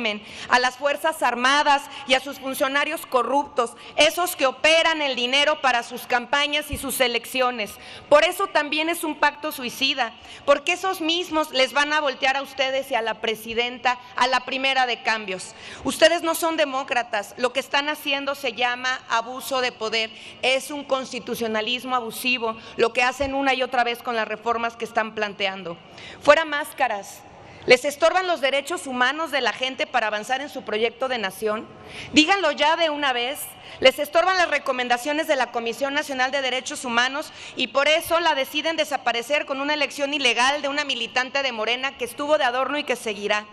a las Fuerzas Armadas y a sus funcionarios corruptos, esos que operan el dinero para sus campañas y sus elecciones. Por eso también es un pacto suicida, porque esos mismos les van a voltear a ustedes y a la presidenta, a la primera de cambios. Ustedes no son demócratas, lo que están haciendo se llama abuso de poder, es un constitucionalismo abusivo, lo que hacen una y otra vez con las reformas que están planteando. Fuera máscaras. ¿Les estorban los derechos humanos de la gente para avanzar en su proyecto de nación? Díganlo ya de una vez. Les estorban las recomendaciones de la Comisión Nacional de Derechos Humanos y por eso la deciden desaparecer con una elección ilegal de una militante de Morena que estuvo de adorno y que seguirá.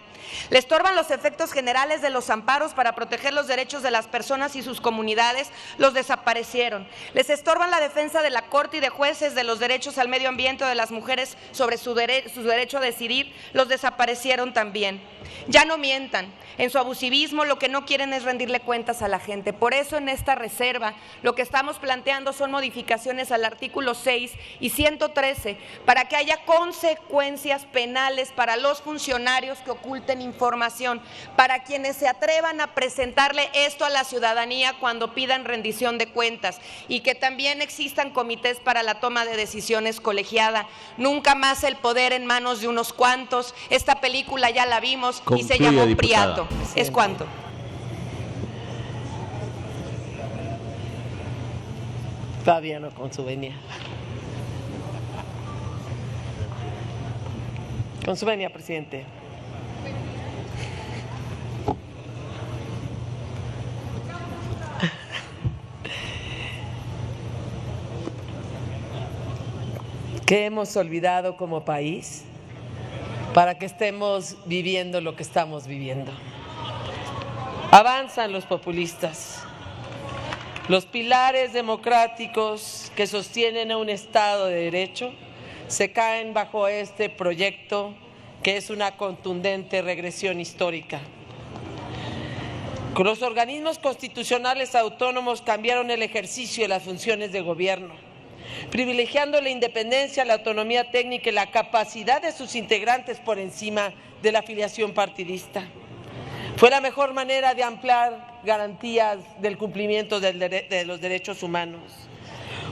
Le estorban los efectos generales de los amparos para proteger los derechos de las personas y sus comunidades, los desaparecieron. Les estorban la defensa de la Corte y de jueces de los derechos al medio ambiente de las mujeres sobre su derecho a decidir, los desaparecieron también. Ya no mientan, en su abusivismo lo que no quieren es rendirle cuentas a la gente. Por eso en esta reserva lo que estamos planteando son modificaciones al artículo 6 y 113 para que haya consecuencias penales para los funcionarios que oculten información, para quienes se atrevan a presentarle esto a la ciudadanía cuando pidan rendición de cuentas y que también existan comités para la toma de decisiones colegiada. Nunca más el poder en manos de unos cuantos. Esta película ya la vimos y se llamó Priato. ¿Es cuánto? Fabiano, con su venia. Con su venia, presidente. ¿Qué hemos olvidado como país para que estemos viviendo lo que estamos viviendo? Avanzan los populistas. Los pilares democráticos que sostienen a un Estado de Derecho se caen bajo este proyecto que es una contundente regresión histórica. Los organismos constitucionales autónomos cambiaron el ejercicio de las funciones de gobierno, privilegiando la independencia, la autonomía técnica y la capacidad de sus integrantes por encima de la afiliación partidista. Fue la mejor manera de ampliar garantías del cumplimiento de los derechos humanos.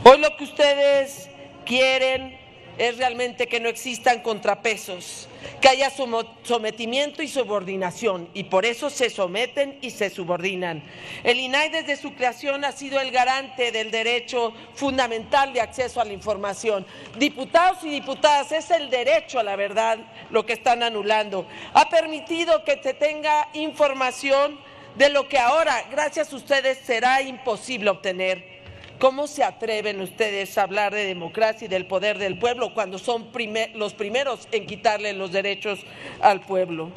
Hoy lo que ustedes quieren es realmente que no existan contrapesos, que haya sometimiento y subordinación, y por eso se someten y se subordinan. El INAI desde su creación ha sido el garante del derecho fundamental de acceso a la información. Diputados y diputadas, es el derecho a la verdad lo que están anulando. Ha permitido que se tenga información de lo que ahora, gracias a ustedes, será imposible obtener. ¿Cómo se atreven ustedes a hablar de democracia y del poder del pueblo cuando son los primeros en quitarle los derechos al pueblo?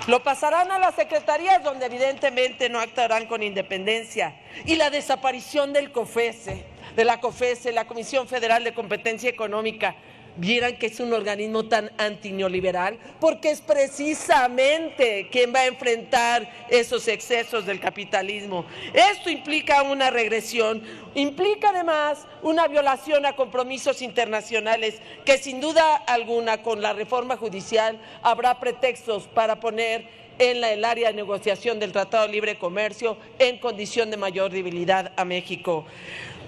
Lo pasarán a las secretarías, donde evidentemente no actuarán con independencia. Y la desaparición del COFESE, la Comisión Federal de Competencia Económica, vieran que es un organismo tan antineoliberal, porque es precisamente quien va a enfrentar esos excesos del capitalismo. Esto implica una regresión, implica además una violación a compromisos internacionales que sin duda alguna con la reforma judicial habrá pretextos para poner en el área de negociación del Tratado de Libre Comercio en condición de mayor debilidad a México.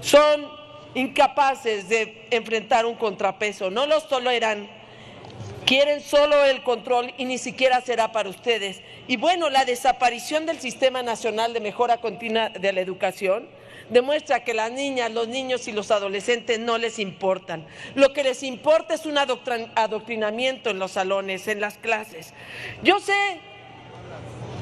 Son incapaces de enfrentar un contrapeso, no los toleran, quieren solo el control y ni siquiera será para ustedes. Y bueno, la desaparición del Sistema Nacional de Mejora Continua de la Educación demuestra que las niñas, los niños y los adolescentes no les importan. Lo que les importa es un adoctrinamiento en los salones, en las clases. Yo sé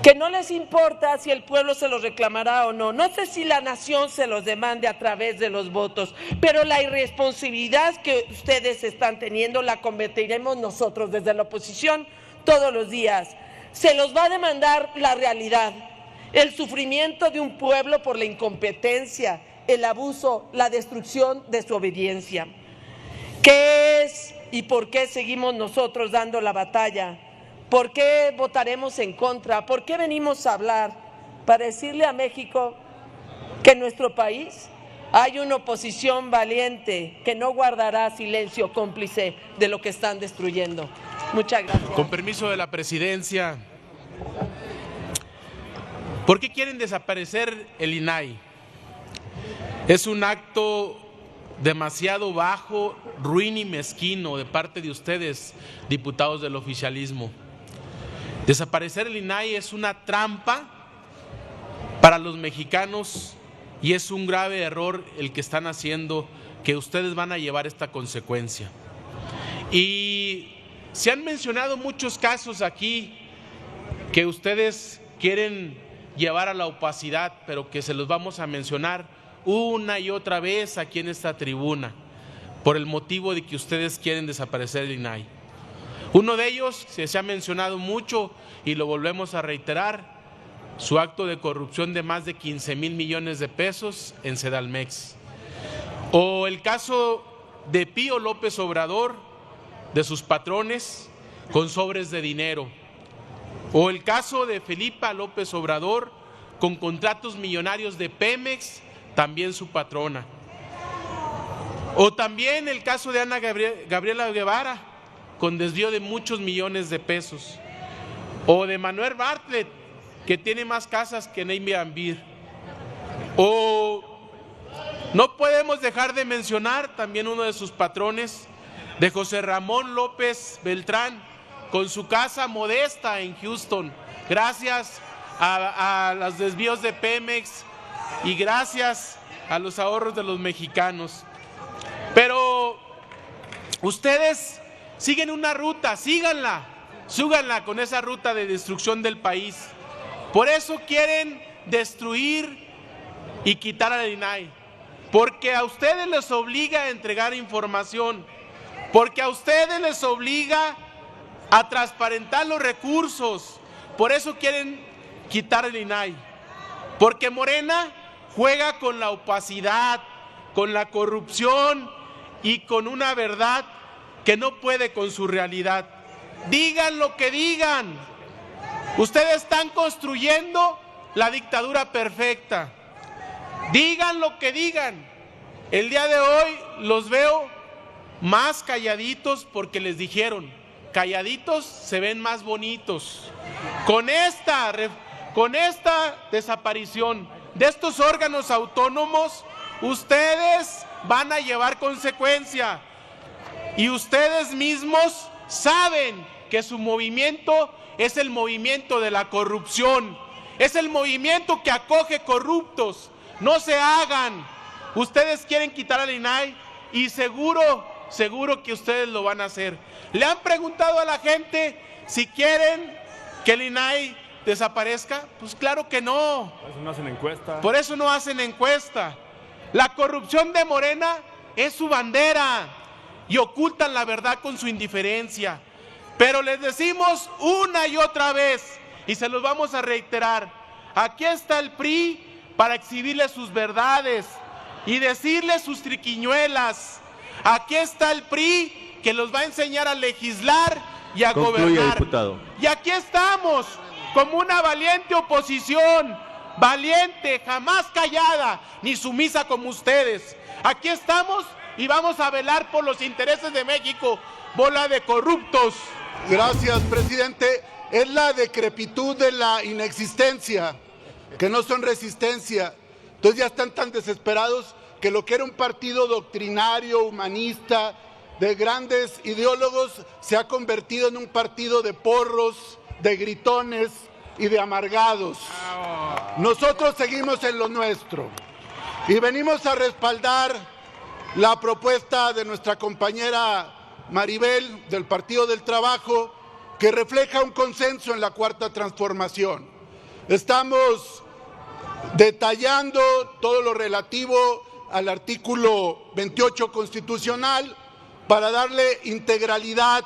que no les importa si el pueblo se los reclamará o no. No sé si la nación se los demande a través de los votos, pero la irresponsabilidad que ustedes están teniendo la combatiremos nosotros desde la oposición todos los días. Se los va a demandar la realidad, el sufrimiento de un pueblo por la incompetencia, el abuso, la destrucción de su obediencia. ¿Qué es y por qué seguimos nosotros dando la batalla? ¿Por qué votaremos en contra? ¿Por qué venimos a hablar? Para decirle a México que en nuestro país hay una oposición valiente que no guardará silencio cómplice de lo que están destruyendo. Muchas gracias. Con permiso de la presidencia, ¿por qué quieren desaparecer el INAI? Es un acto demasiado bajo, ruin y mezquino de parte de ustedes, diputados del oficialismo. Desaparecer el INAI es una trampa para los mexicanos y es un grave error el que están haciendo, que ustedes van a llevar esta consecuencia. Y se han mencionado muchos casos aquí que ustedes quieren llevar a la opacidad, pero que se los vamos a mencionar una y otra vez aquí en esta tribuna, por el motivo de que ustedes quieren desaparecer el INAI. Uno de ellos, se ha mencionado mucho y lo volvemos a reiterar, su acto de corrupción de más de 15,000 millones de pesos en Sedalmex. O el caso de Pío López Obrador, de sus patrones con sobres de dinero. O el caso de Felipa López Obrador con contratos millonarios de Pemex, también su patrona. O también el caso de Ana Gabriela Guevara, con desvío de muchos millones de pesos. O de Manuel Bartlett, que tiene más casas que en Airbnb. O no podemos dejar de mencionar también uno de sus patrones, de José Ramón López Beltrán, con su casa modesta en Houston, gracias a los desvíos de Pemex y gracias a los ahorros de los mexicanos. Pero ustedes siguen una ruta, síganla con esa ruta de destrucción del país. Por eso quieren destruir y quitar al INAI, porque a ustedes les obliga a entregar información, porque a ustedes les obliga a transparentar los recursos. Por eso quieren quitar el INAI, porque Morena juega con la opacidad, con la corrupción y con una verdad que no puede con su realidad. Digan lo que digan, ustedes están construyendo la dictadura perfecta. Digan lo que digan. El día de hoy los veo más calladitos porque les dijeron, calladitos se ven más bonitos. Con esta desaparición de estos órganos autónomos, ustedes van a llevar consecuencia y ustedes mismos saben que su movimiento es el movimiento de la corrupción, es el movimiento que acoge corruptos. No se hagan. Ustedes quieren quitar al INAI y seguro que ustedes lo van a hacer. ¿Le han preguntado a la gente si quieren que el INAI desaparezca? Pues claro que no. Por eso no hacen encuesta. Por eso no hacen encuesta. La corrupción de Morena es su bandera y ocultan la verdad con su indiferencia. Pero les decimos una y otra vez, y se los vamos a reiterar, aquí está el PRI para exhibirles sus verdades y decirles sus triquiñuelas. Aquí está el PRI que los va a enseñar a legislar y a gobernar. Diputado. Y aquí estamos como una valiente oposición, valiente, jamás callada ni sumisa como ustedes. Aquí estamos y vamos a velar por los intereses de México, bola de corruptos. Gracias, presidente. Es la decrepitud de la inexistencia, que no son resistencia. Entonces ya están tan desesperados que lo que era un partido doctrinario, humanista, de grandes ideólogos, se ha convertido en un partido de porros, de gritones y de amargados. Nosotros seguimos en lo nuestro y venimos a respaldar la propuesta de nuestra compañera Maribel del Partido del Trabajo, que refleja un consenso en la Cuarta Transformación. Estamos detallando todo lo relativo al artículo 28 constitucional para darle integralidad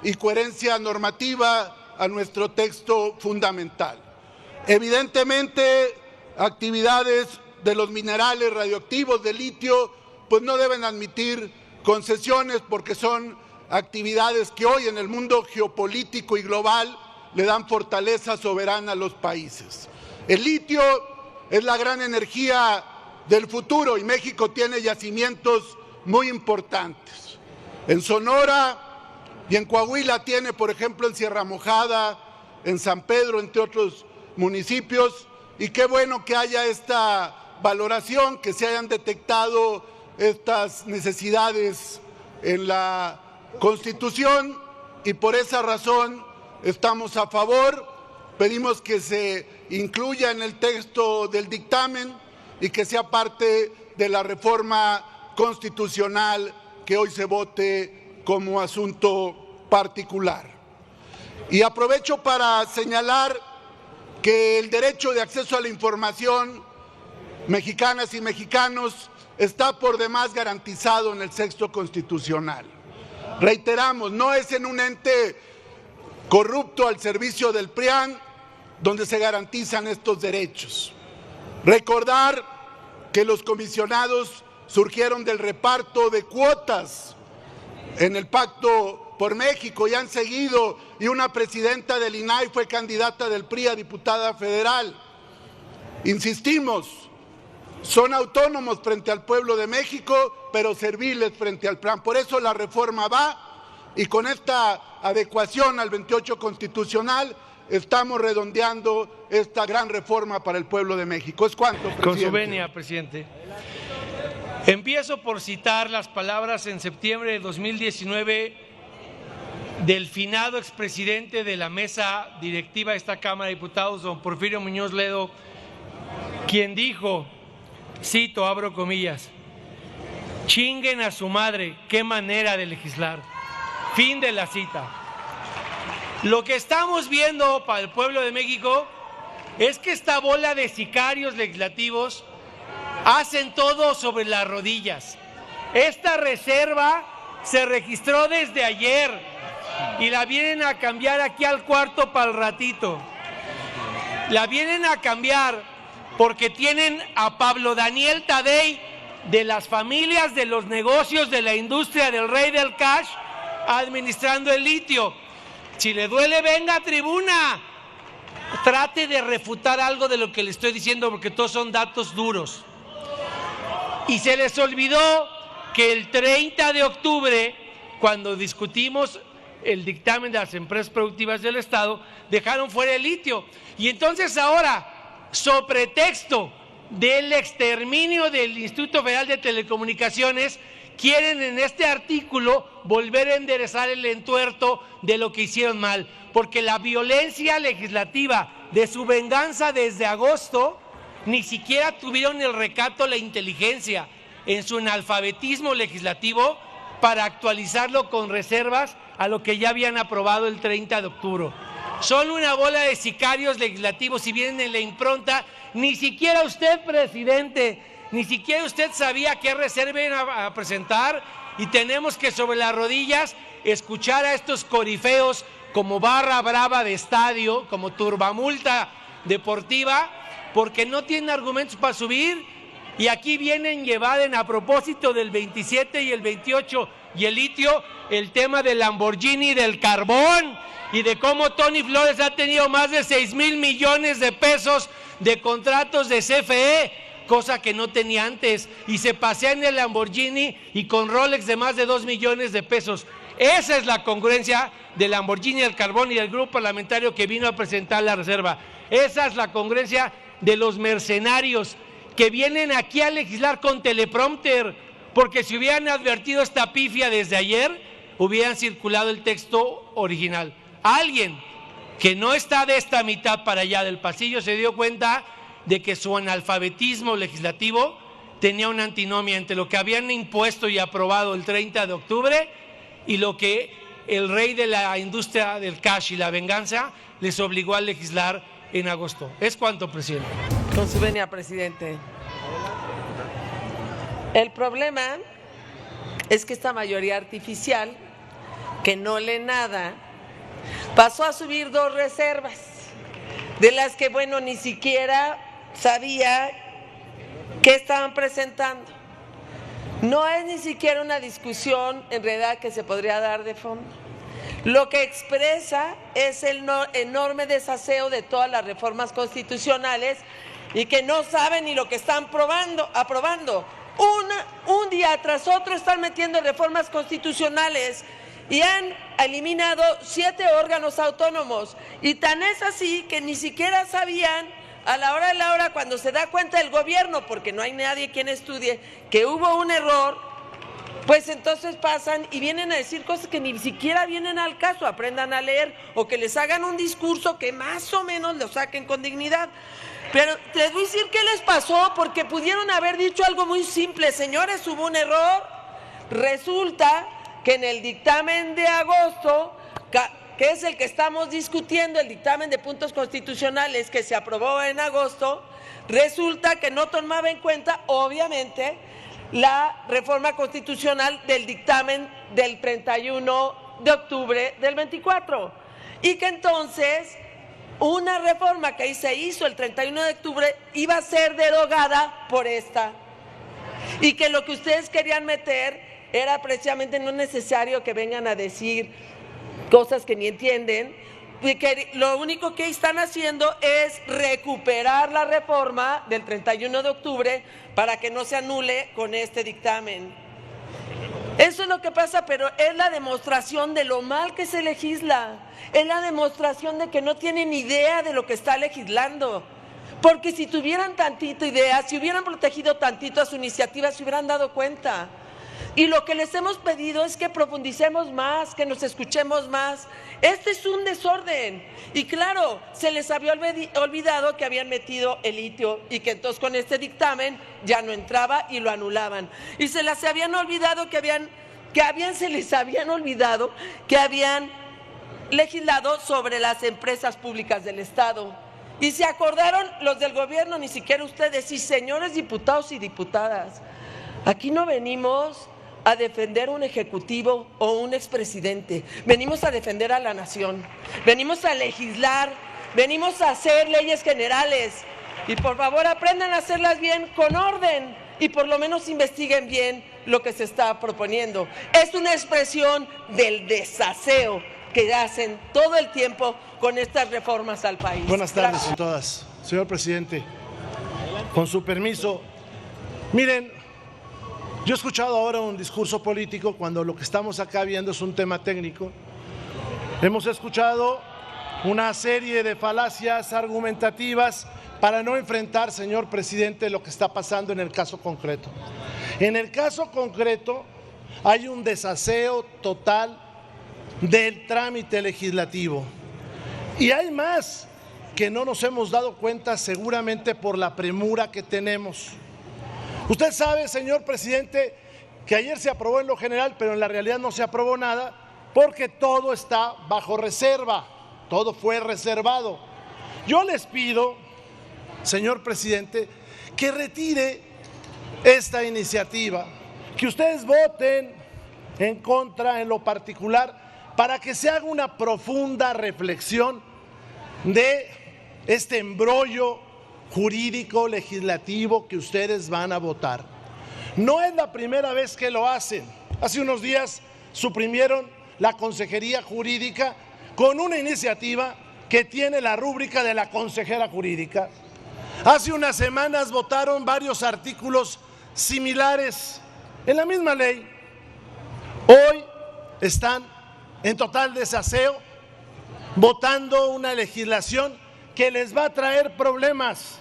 y coherencia normativa a nuestro texto fundamental. Evidentemente, actividades de los minerales radioactivos de litio pues no deben admitir concesiones porque son actividades que hoy en el mundo geopolítico y global le dan fortaleza soberana a los países. El litio es la gran energía del futuro y México tiene yacimientos muy importantes. En Sonora y en Coahuila tiene, por ejemplo, en Sierra Mojada, en San Pedro, entre otros municipios, y qué bueno que haya esta valoración, que se hayan detectado estas necesidades en la Constitución y por esa razón estamos a favor. Pedimos que se incluya en el texto del dictamen y que sea parte de la reforma constitucional que hoy se vote como asunto particular. Y aprovecho para señalar que el derecho de acceso a la información, mexicanas y mexicanos, está por demás garantizado en el texto constitucional. Reiteramos, no es en un ente corrupto al servicio del PRIAN donde se garantizan estos derechos. Recordar que los comisionados surgieron del reparto de cuotas en el Pacto por México y han seguido, y una presidenta del INAI fue candidata del PRI a diputada federal. Insistimos, son autónomos frente al pueblo de México, pero serviles frente al PRAN. Por eso la reforma va, y con esta adecuación al 28 constitucional estamos redondeando esta gran reforma para el pueblo de México. ¿Es cuánto, presidente? Con su venia, presidente. Empiezo por citar las palabras en septiembre de 2019 del finado expresidente de la mesa directiva de esta Cámara de Diputados, don Porfirio Muñoz Ledo, quien dijo, cito, abro comillas, chinguen a su madre, qué manera de legislar. Fin de la cita. Lo que estamos viendo para el pueblo de México es que esta bola de sicarios legislativos hacen todo sobre las rodillas. Esta reserva se registró desde ayer y la vienen a cambiar aquí al cuarto para el ratito. La vienen a cambiar porque tienen a Pablo Daniel Tadei de las familias de los negocios de la industria del rey del cash administrando el litio. Si le duele, venga a tribuna. Trate de refutar algo de lo que le estoy diciendo porque todos son datos duros. Y se les olvidó que el 30 de octubre, cuando discutimos el dictamen de las empresas productivas del Estado, dejaron fuera el litio. Y entonces ahora, sobre pretexto del exterminio del Instituto Federal de Telecomunicaciones, quieren en este artículo volver a enderezar el entuerto de lo que hicieron mal, porque la violencia legislativa de su venganza desde agosto ni siquiera tuvieron el recato, la inteligencia en su analfabetismo legislativo para actualizarlo con reservas a lo que ya habían aprobado el 30 de octubre. Son una bola de sicarios legislativos y vienen en la impronta. Ni siquiera usted, presidente, ni siquiera usted sabía qué reserva iban a presentar, y tenemos que sobre las rodillas escuchar a estos corifeos como barra brava de estadio, como turbamulta deportiva, porque no tienen argumentos para subir. Y aquí vienen llevados a propósito del 27 y el 28 y el litio, el tema del Lamborghini, del carbón, y de cómo Tony Flores ha tenido más de 6,000 millones de pesos de contratos de CFE, cosa que no tenía antes, y se pasea en el Lamborghini y con Rolex de más de 2 millones de pesos. Esa es la congruencia del Lamborghini, del carbón y del grupo parlamentario que vino a presentar la reserva. Esa es la congruencia de los mercenarios que vienen aquí a legislar con teleprompter, porque si hubieran advertido esta pifia desde ayer, hubieran circulado el texto original. Alguien que no está de esta mitad para allá del pasillo se dio cuenta de que su analfabetismo legislativo tenía una antinomia entre lo que habían impuesto y aprobado el 30 de octubre y lo que el rey de la industria del cash y la venganza les obligó a legislar en agosto. ¿Es cuánto, presidente? Con su venia, presidente. El problema es que esta mayoría artificial, que no lee nada, pasó a subir 2 reservas, de las que, bueno, ni siquiera sabía qué estaban presentando. No es ni siquiera una discusión en realidad que se podría dar de fondo. Lo que expresa es el enorme desaseo de todas las reformas constitucionales y que no saben ni lo que están aprobando. Un día tras otro están metiendo reformas constitucionales y han eliminado 7 órganos autónomos. Y tan es así que ni siquiera sabían a la hora de la hora, cuando se da cuenta el gobierno, porque no hay nadie quien estudie, que hubo un error, pues entonces pasan y vienen a decir cosas que ni siquiera vienen al caso. Aprendan a leer o que les hagan un discurso que más o menos lo saquen con dignidad. Pero les voy a decir qué les pasó, porque pudieron haber dicho algo muy simple: señores, hubo un error. Resulta que en el dictamen de agosto, que es el que estamos discutiendo, el dictamen de puntos constitucionales que se aprobó en agosto, resulta que no tomaba en cuenta, obviamente, la reforma constitucional del dictamen del 31 de octubre del 24. Y que entonces una reforma que se hizo el 31 de octubre iba a ser derogada por esta. Y que lo que ustedes querían meter era precisamente no necesario que vengan a decir cosas que ni entienden, y que lo único que están haciendo es recuperar la reforma del 31 de octubre para que no se anule con este dictamen. Eso es lo que pasa, pero es la demostración de lo mal que se legisla, es la demostración de que no tienen idea de lo que está legislando. Porque si tuvieran tantito idea, si hubieran protegido tantito a su iniciativa, se hubieran dado cuenta. Y lo que les hemos pedido es que profundicemos más, que nos escuchemos más. Este es un desorden. Y claro, se les había olvidado que habían metido el litio y que entonces con este dictamen ya no entraba y lo anulaban. Y se les habían olvidado que habían legislado sobre las empresas públicas del Estado. Y se acordaron los del gobierno, ni siquiera ustedes. Y señores diputados y diputadas, aquí no venimos a defender un ejecutivo o un expresidente, venimos a defender a la nación, venimos a legislar, venimos a hacer leyes generales y por favor aprendan a hacerlas bien, con orden, y por lo menos investiguen bien lo que se está proponiendo. Es una expresión del desaseo que hacen todo el tiempo con estas reformas al país. Buenas tardes a todas. Señor presidente, con su permiso, miren, yo he escuchado ahora un discurso político cuando lo que estamos acá viendo es un tema técnico, Hemos escuchado una serie de falacias argumentativas para no enfrentar, señor presidente, lo que está pasando en el caso concreto. En el caso concreto hay un desaseo total del trámite legislativo. Y hay más que no nos hemos dado cuenta seguramente por la premura que tenemos. Usted sabe, señor presidente, que ayer se aprobó en lo general, pero en la realidad no se aprobó nada porque todo está bajo reserva, todo fue reservado. Yo les pido, señor presidente, que retire esta iniciativa, que ustedes voten en contra en lo particular para que se haga una profunda reflexión de este embrollo jurídico legislativo que ustedes van a votar. No es la primera vez que lo hacen. Hace unos días suprimieron la Consejería Jurídica con una iniciativa que tiene la rúbrica de la consejera jurídica. Hace unas semanas votaron varios artículos similares en la misma ley. Hoy están en total desaseo, votando una legislación que les va a traer problemas.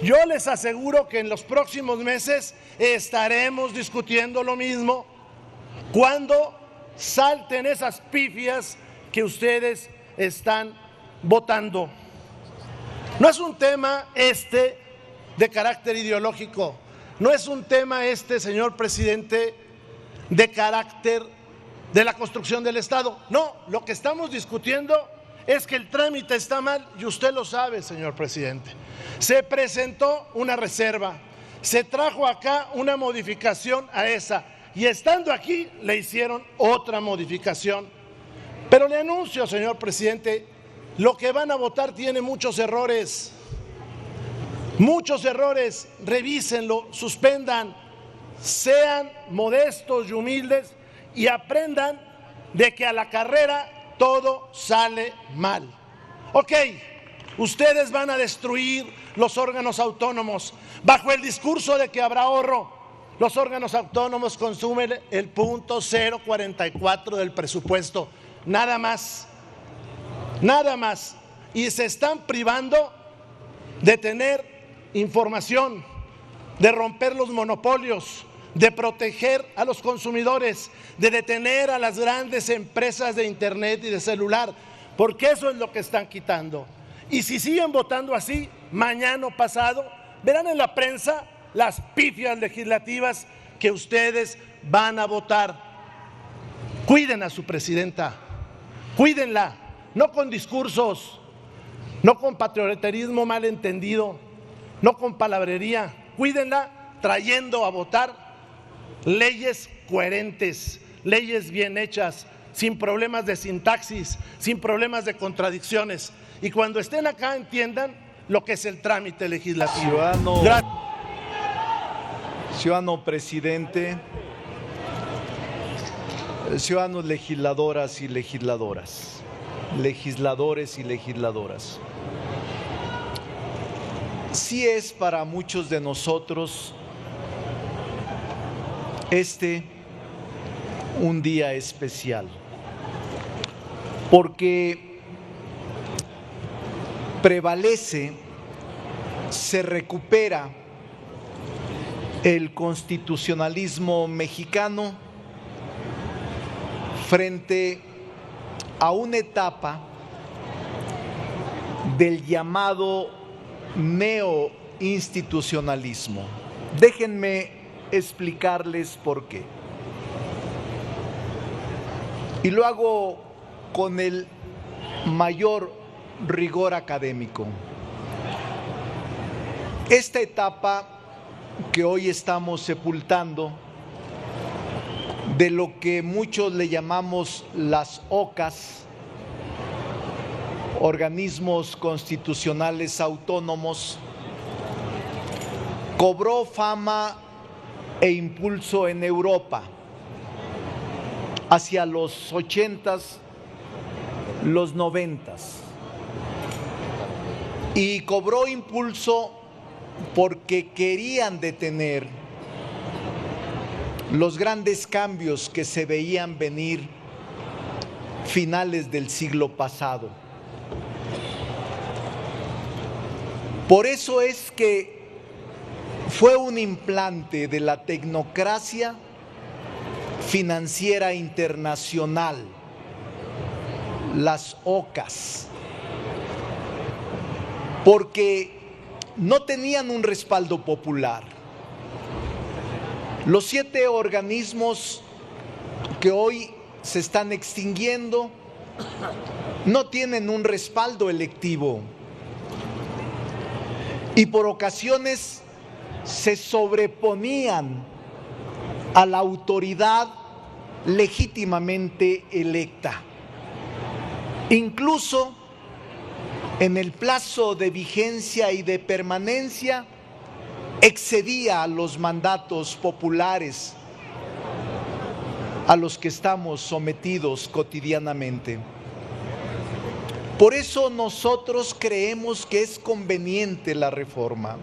Yo les aseguro que en los próximos meses estaremos discutiendo lo mismo cuando salten esas pifias que ustedes están votando. No es un tema de carácter ideológico, no es un tema señor presidente, de carácter de la construcción del Estado. No, lo que estamos discutiendo es que el trámite está mal y usted lo sabe, señor presidente. Se presentó una reserva, se trajo acá una modificación a esa y estando aquí le hicieron otra modificación. Pero le anuncio, señor presidente, lo que van a votar tiene muchos errores, revísenlo, suspendan, sean modestos y humildes y aprendan de que a la carrera todo sale mal. Ok, ustedes van a destruir los órganos autónomos bajo el discurso de que habrá ahorro. Los órganos autónomos consumen el 0.044 del presupuesto, nada más, y se están privando de tener información, de romper los monopolios, de proteger a los consumidores, de detener a las grandes empresas de internet y de celular, porque eso es lo que están quitando. Y si siguen votando así, mañana o pasado, verán en la prensa las pifias legislativas que ustedes van a votar. Cuiden a su presidenta, cuídenla, no con discursos, no con patrioterismo malentendido, no con palabrería, cuídenla trayendo a votar leyes coherentes, leyes bien hechas, sin problemas de sintaxis, sin problemas de contradicciones. Y cuando estén acá entiendan lo que es el trámite legislativo. Ciudadano presidente, ciudadanos legisladoras y legisladoras, legisladores y legisladoras. Sí es para muchos de nosotros un día especial, porque prevalece, se recupera el constitucionalismo mexicano frente a una etapa del llamado neoinstitucionalismo. Déjenme explicarles por qué. Y lo hago con el mayor rigor académico. Esta etapa que hoy estamos sepultando, de lo que muchos le llamamos las OCAS, organismos constitucionales autónomos, cobró fama e impulso en Europa hacia los 80s, los 90s, y cobró impulso porque querían detener los grandes cambios que se veían venir finales del siglo pasado. Por eso es que fue un implante de la tecnocracia financiera internacional, las OCAs, porque no tenían un respaldo popular. Los 7 organismos que hoy se están extinguiendo no tienen un respaldo electivo y por ocasiones se sobreponían a la autoridad legítimamente electa. Incluso en el plazo de vigencia y de permanencia excedía a los mandatos populares a los que estamos sometidos cotidianamente. Por eso nosotros creemos que es conveniente la reforma.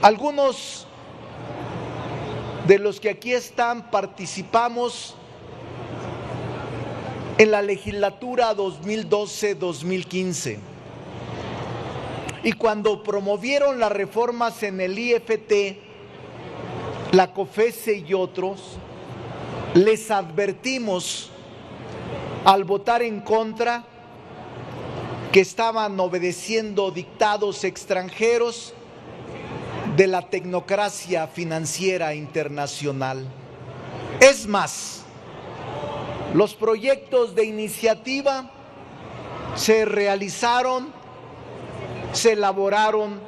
Algunos de los que aquí están participamos en la legislatura 2012-2015 y cuando promovieron las reformas en el IFT, la COFESE y otros, les advertimos al votar en contra que estaban obedeciendo dictados extranjeros de la tecnocracia financiera internacional. Es más, los proyectos de iniciativa se realizaron, se elaboraron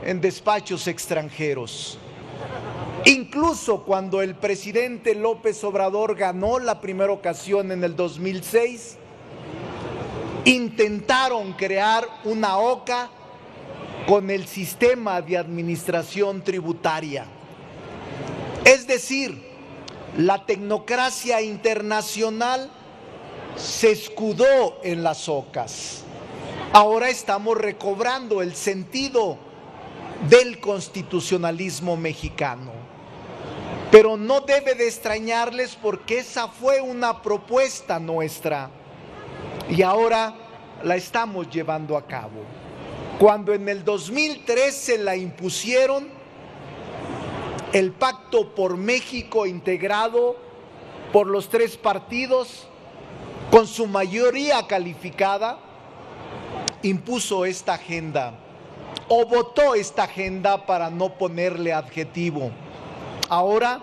en despachos extranjeros. Incluso cuando el presidente López Obrador ganó la primera ocasión en el 2006, intentaron crear una OCA con el sistema de administración tributaria. Es decir, la tecnocracia internacional se escudó en las OCAs. Ahora estamos recobrando el sentido del constitucionalismo mexicano. Pero no debe de extrañarles porque esa fue una propuesta nuestra y ahora la estamos llevando a cabo. Cuando en el 2013 la impusieron, el Pacto por México, integrado por los 3 partidos, con su mayoría calificada, impuso esta agenda o votó esta agenda para no ponerle adjetivo. Ahora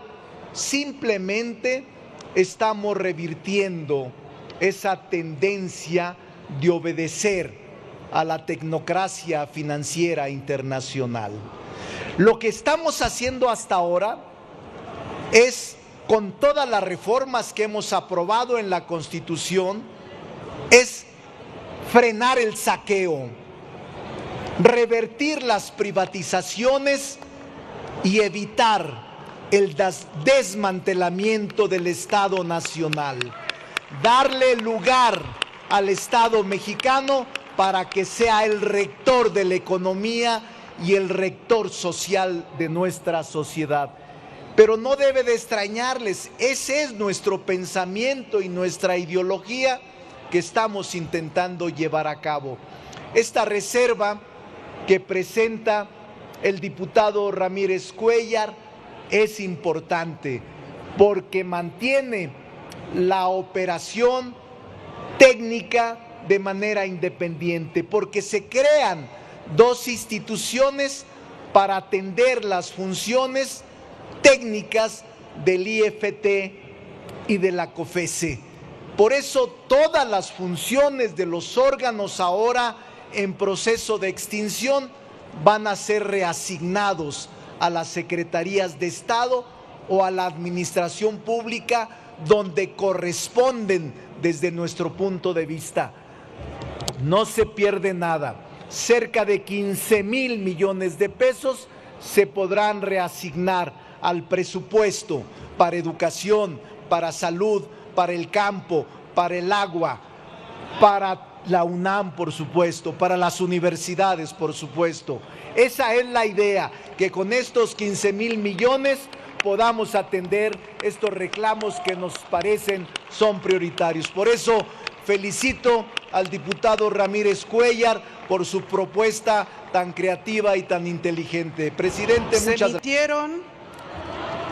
simplemente estamos revirtiendo esa tendencia de obedecer a la tecnocracia financiera internacional. Lo que estamos haciendo hasta ahora es, con todas las reformas que hemos aprobado en la Constitución, es frenar el saqueo, revertir las privatizaciones y evitar el desmantelamiento del Estado nacional, darle lugar al Estado mexicano para que sea el rector de la economía y el rector social de nuestra sociedad. Pero no debe de extrañarles, ese es nuestro pensamiento y nuestra ideología que estamos intentando llevar a cabo. Esta reserva que presenta el diputado Ramírez Cuéllar es importante porque mantiene la operación técnica de manera independiente, porque se crean 2 instituciones para atender las funciones técnicas del IFT y de la COFESE. Por eso todas las funciones de los órganos ahora en proceso de extinción van a ser reasignados a las secretarías de Estado o a la administración pública donde corresponden desde nuestro punto de vista. No se pierde nada. Cerca de 15,000 millones de pesos se podrán reasignar al presupuesto para educación, para salud, para el campo, para el agua, para la UNAM, por supuesto, para las universidades, por supuesto. Esa es la idea, que con estos 15,000 millones podamos atender estos reclamos que nos parecen son prioritarios. Por eso felicito al diputado Ramírez Cuéllar por su propuesta tan creativa y tan inteligente. Presidente, muchas gracias. Se emitieron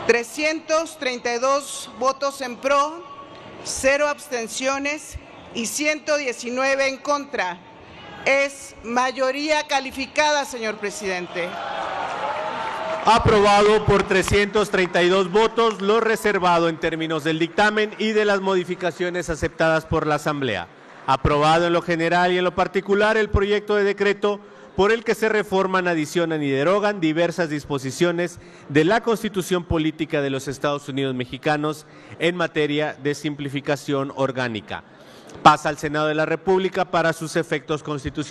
332 votos en pro, 0 abstenciones y 119 en contra. Es mayoría calificada, señor presidente. Aprobado por 332 votos, lo reservado en términos del dictamen y de las modificaciones aceptadas por la Asamblea. Aprobado en lo general y en lo particular el proyecto de decreto por el que se reforman, adicionan y derogan diversas disposiciones de la Constitución Política de los Estados Unidos Mexicanos en materia de simplificación orgánica. Pasa al Senado de la República para sus efectos constitucionales.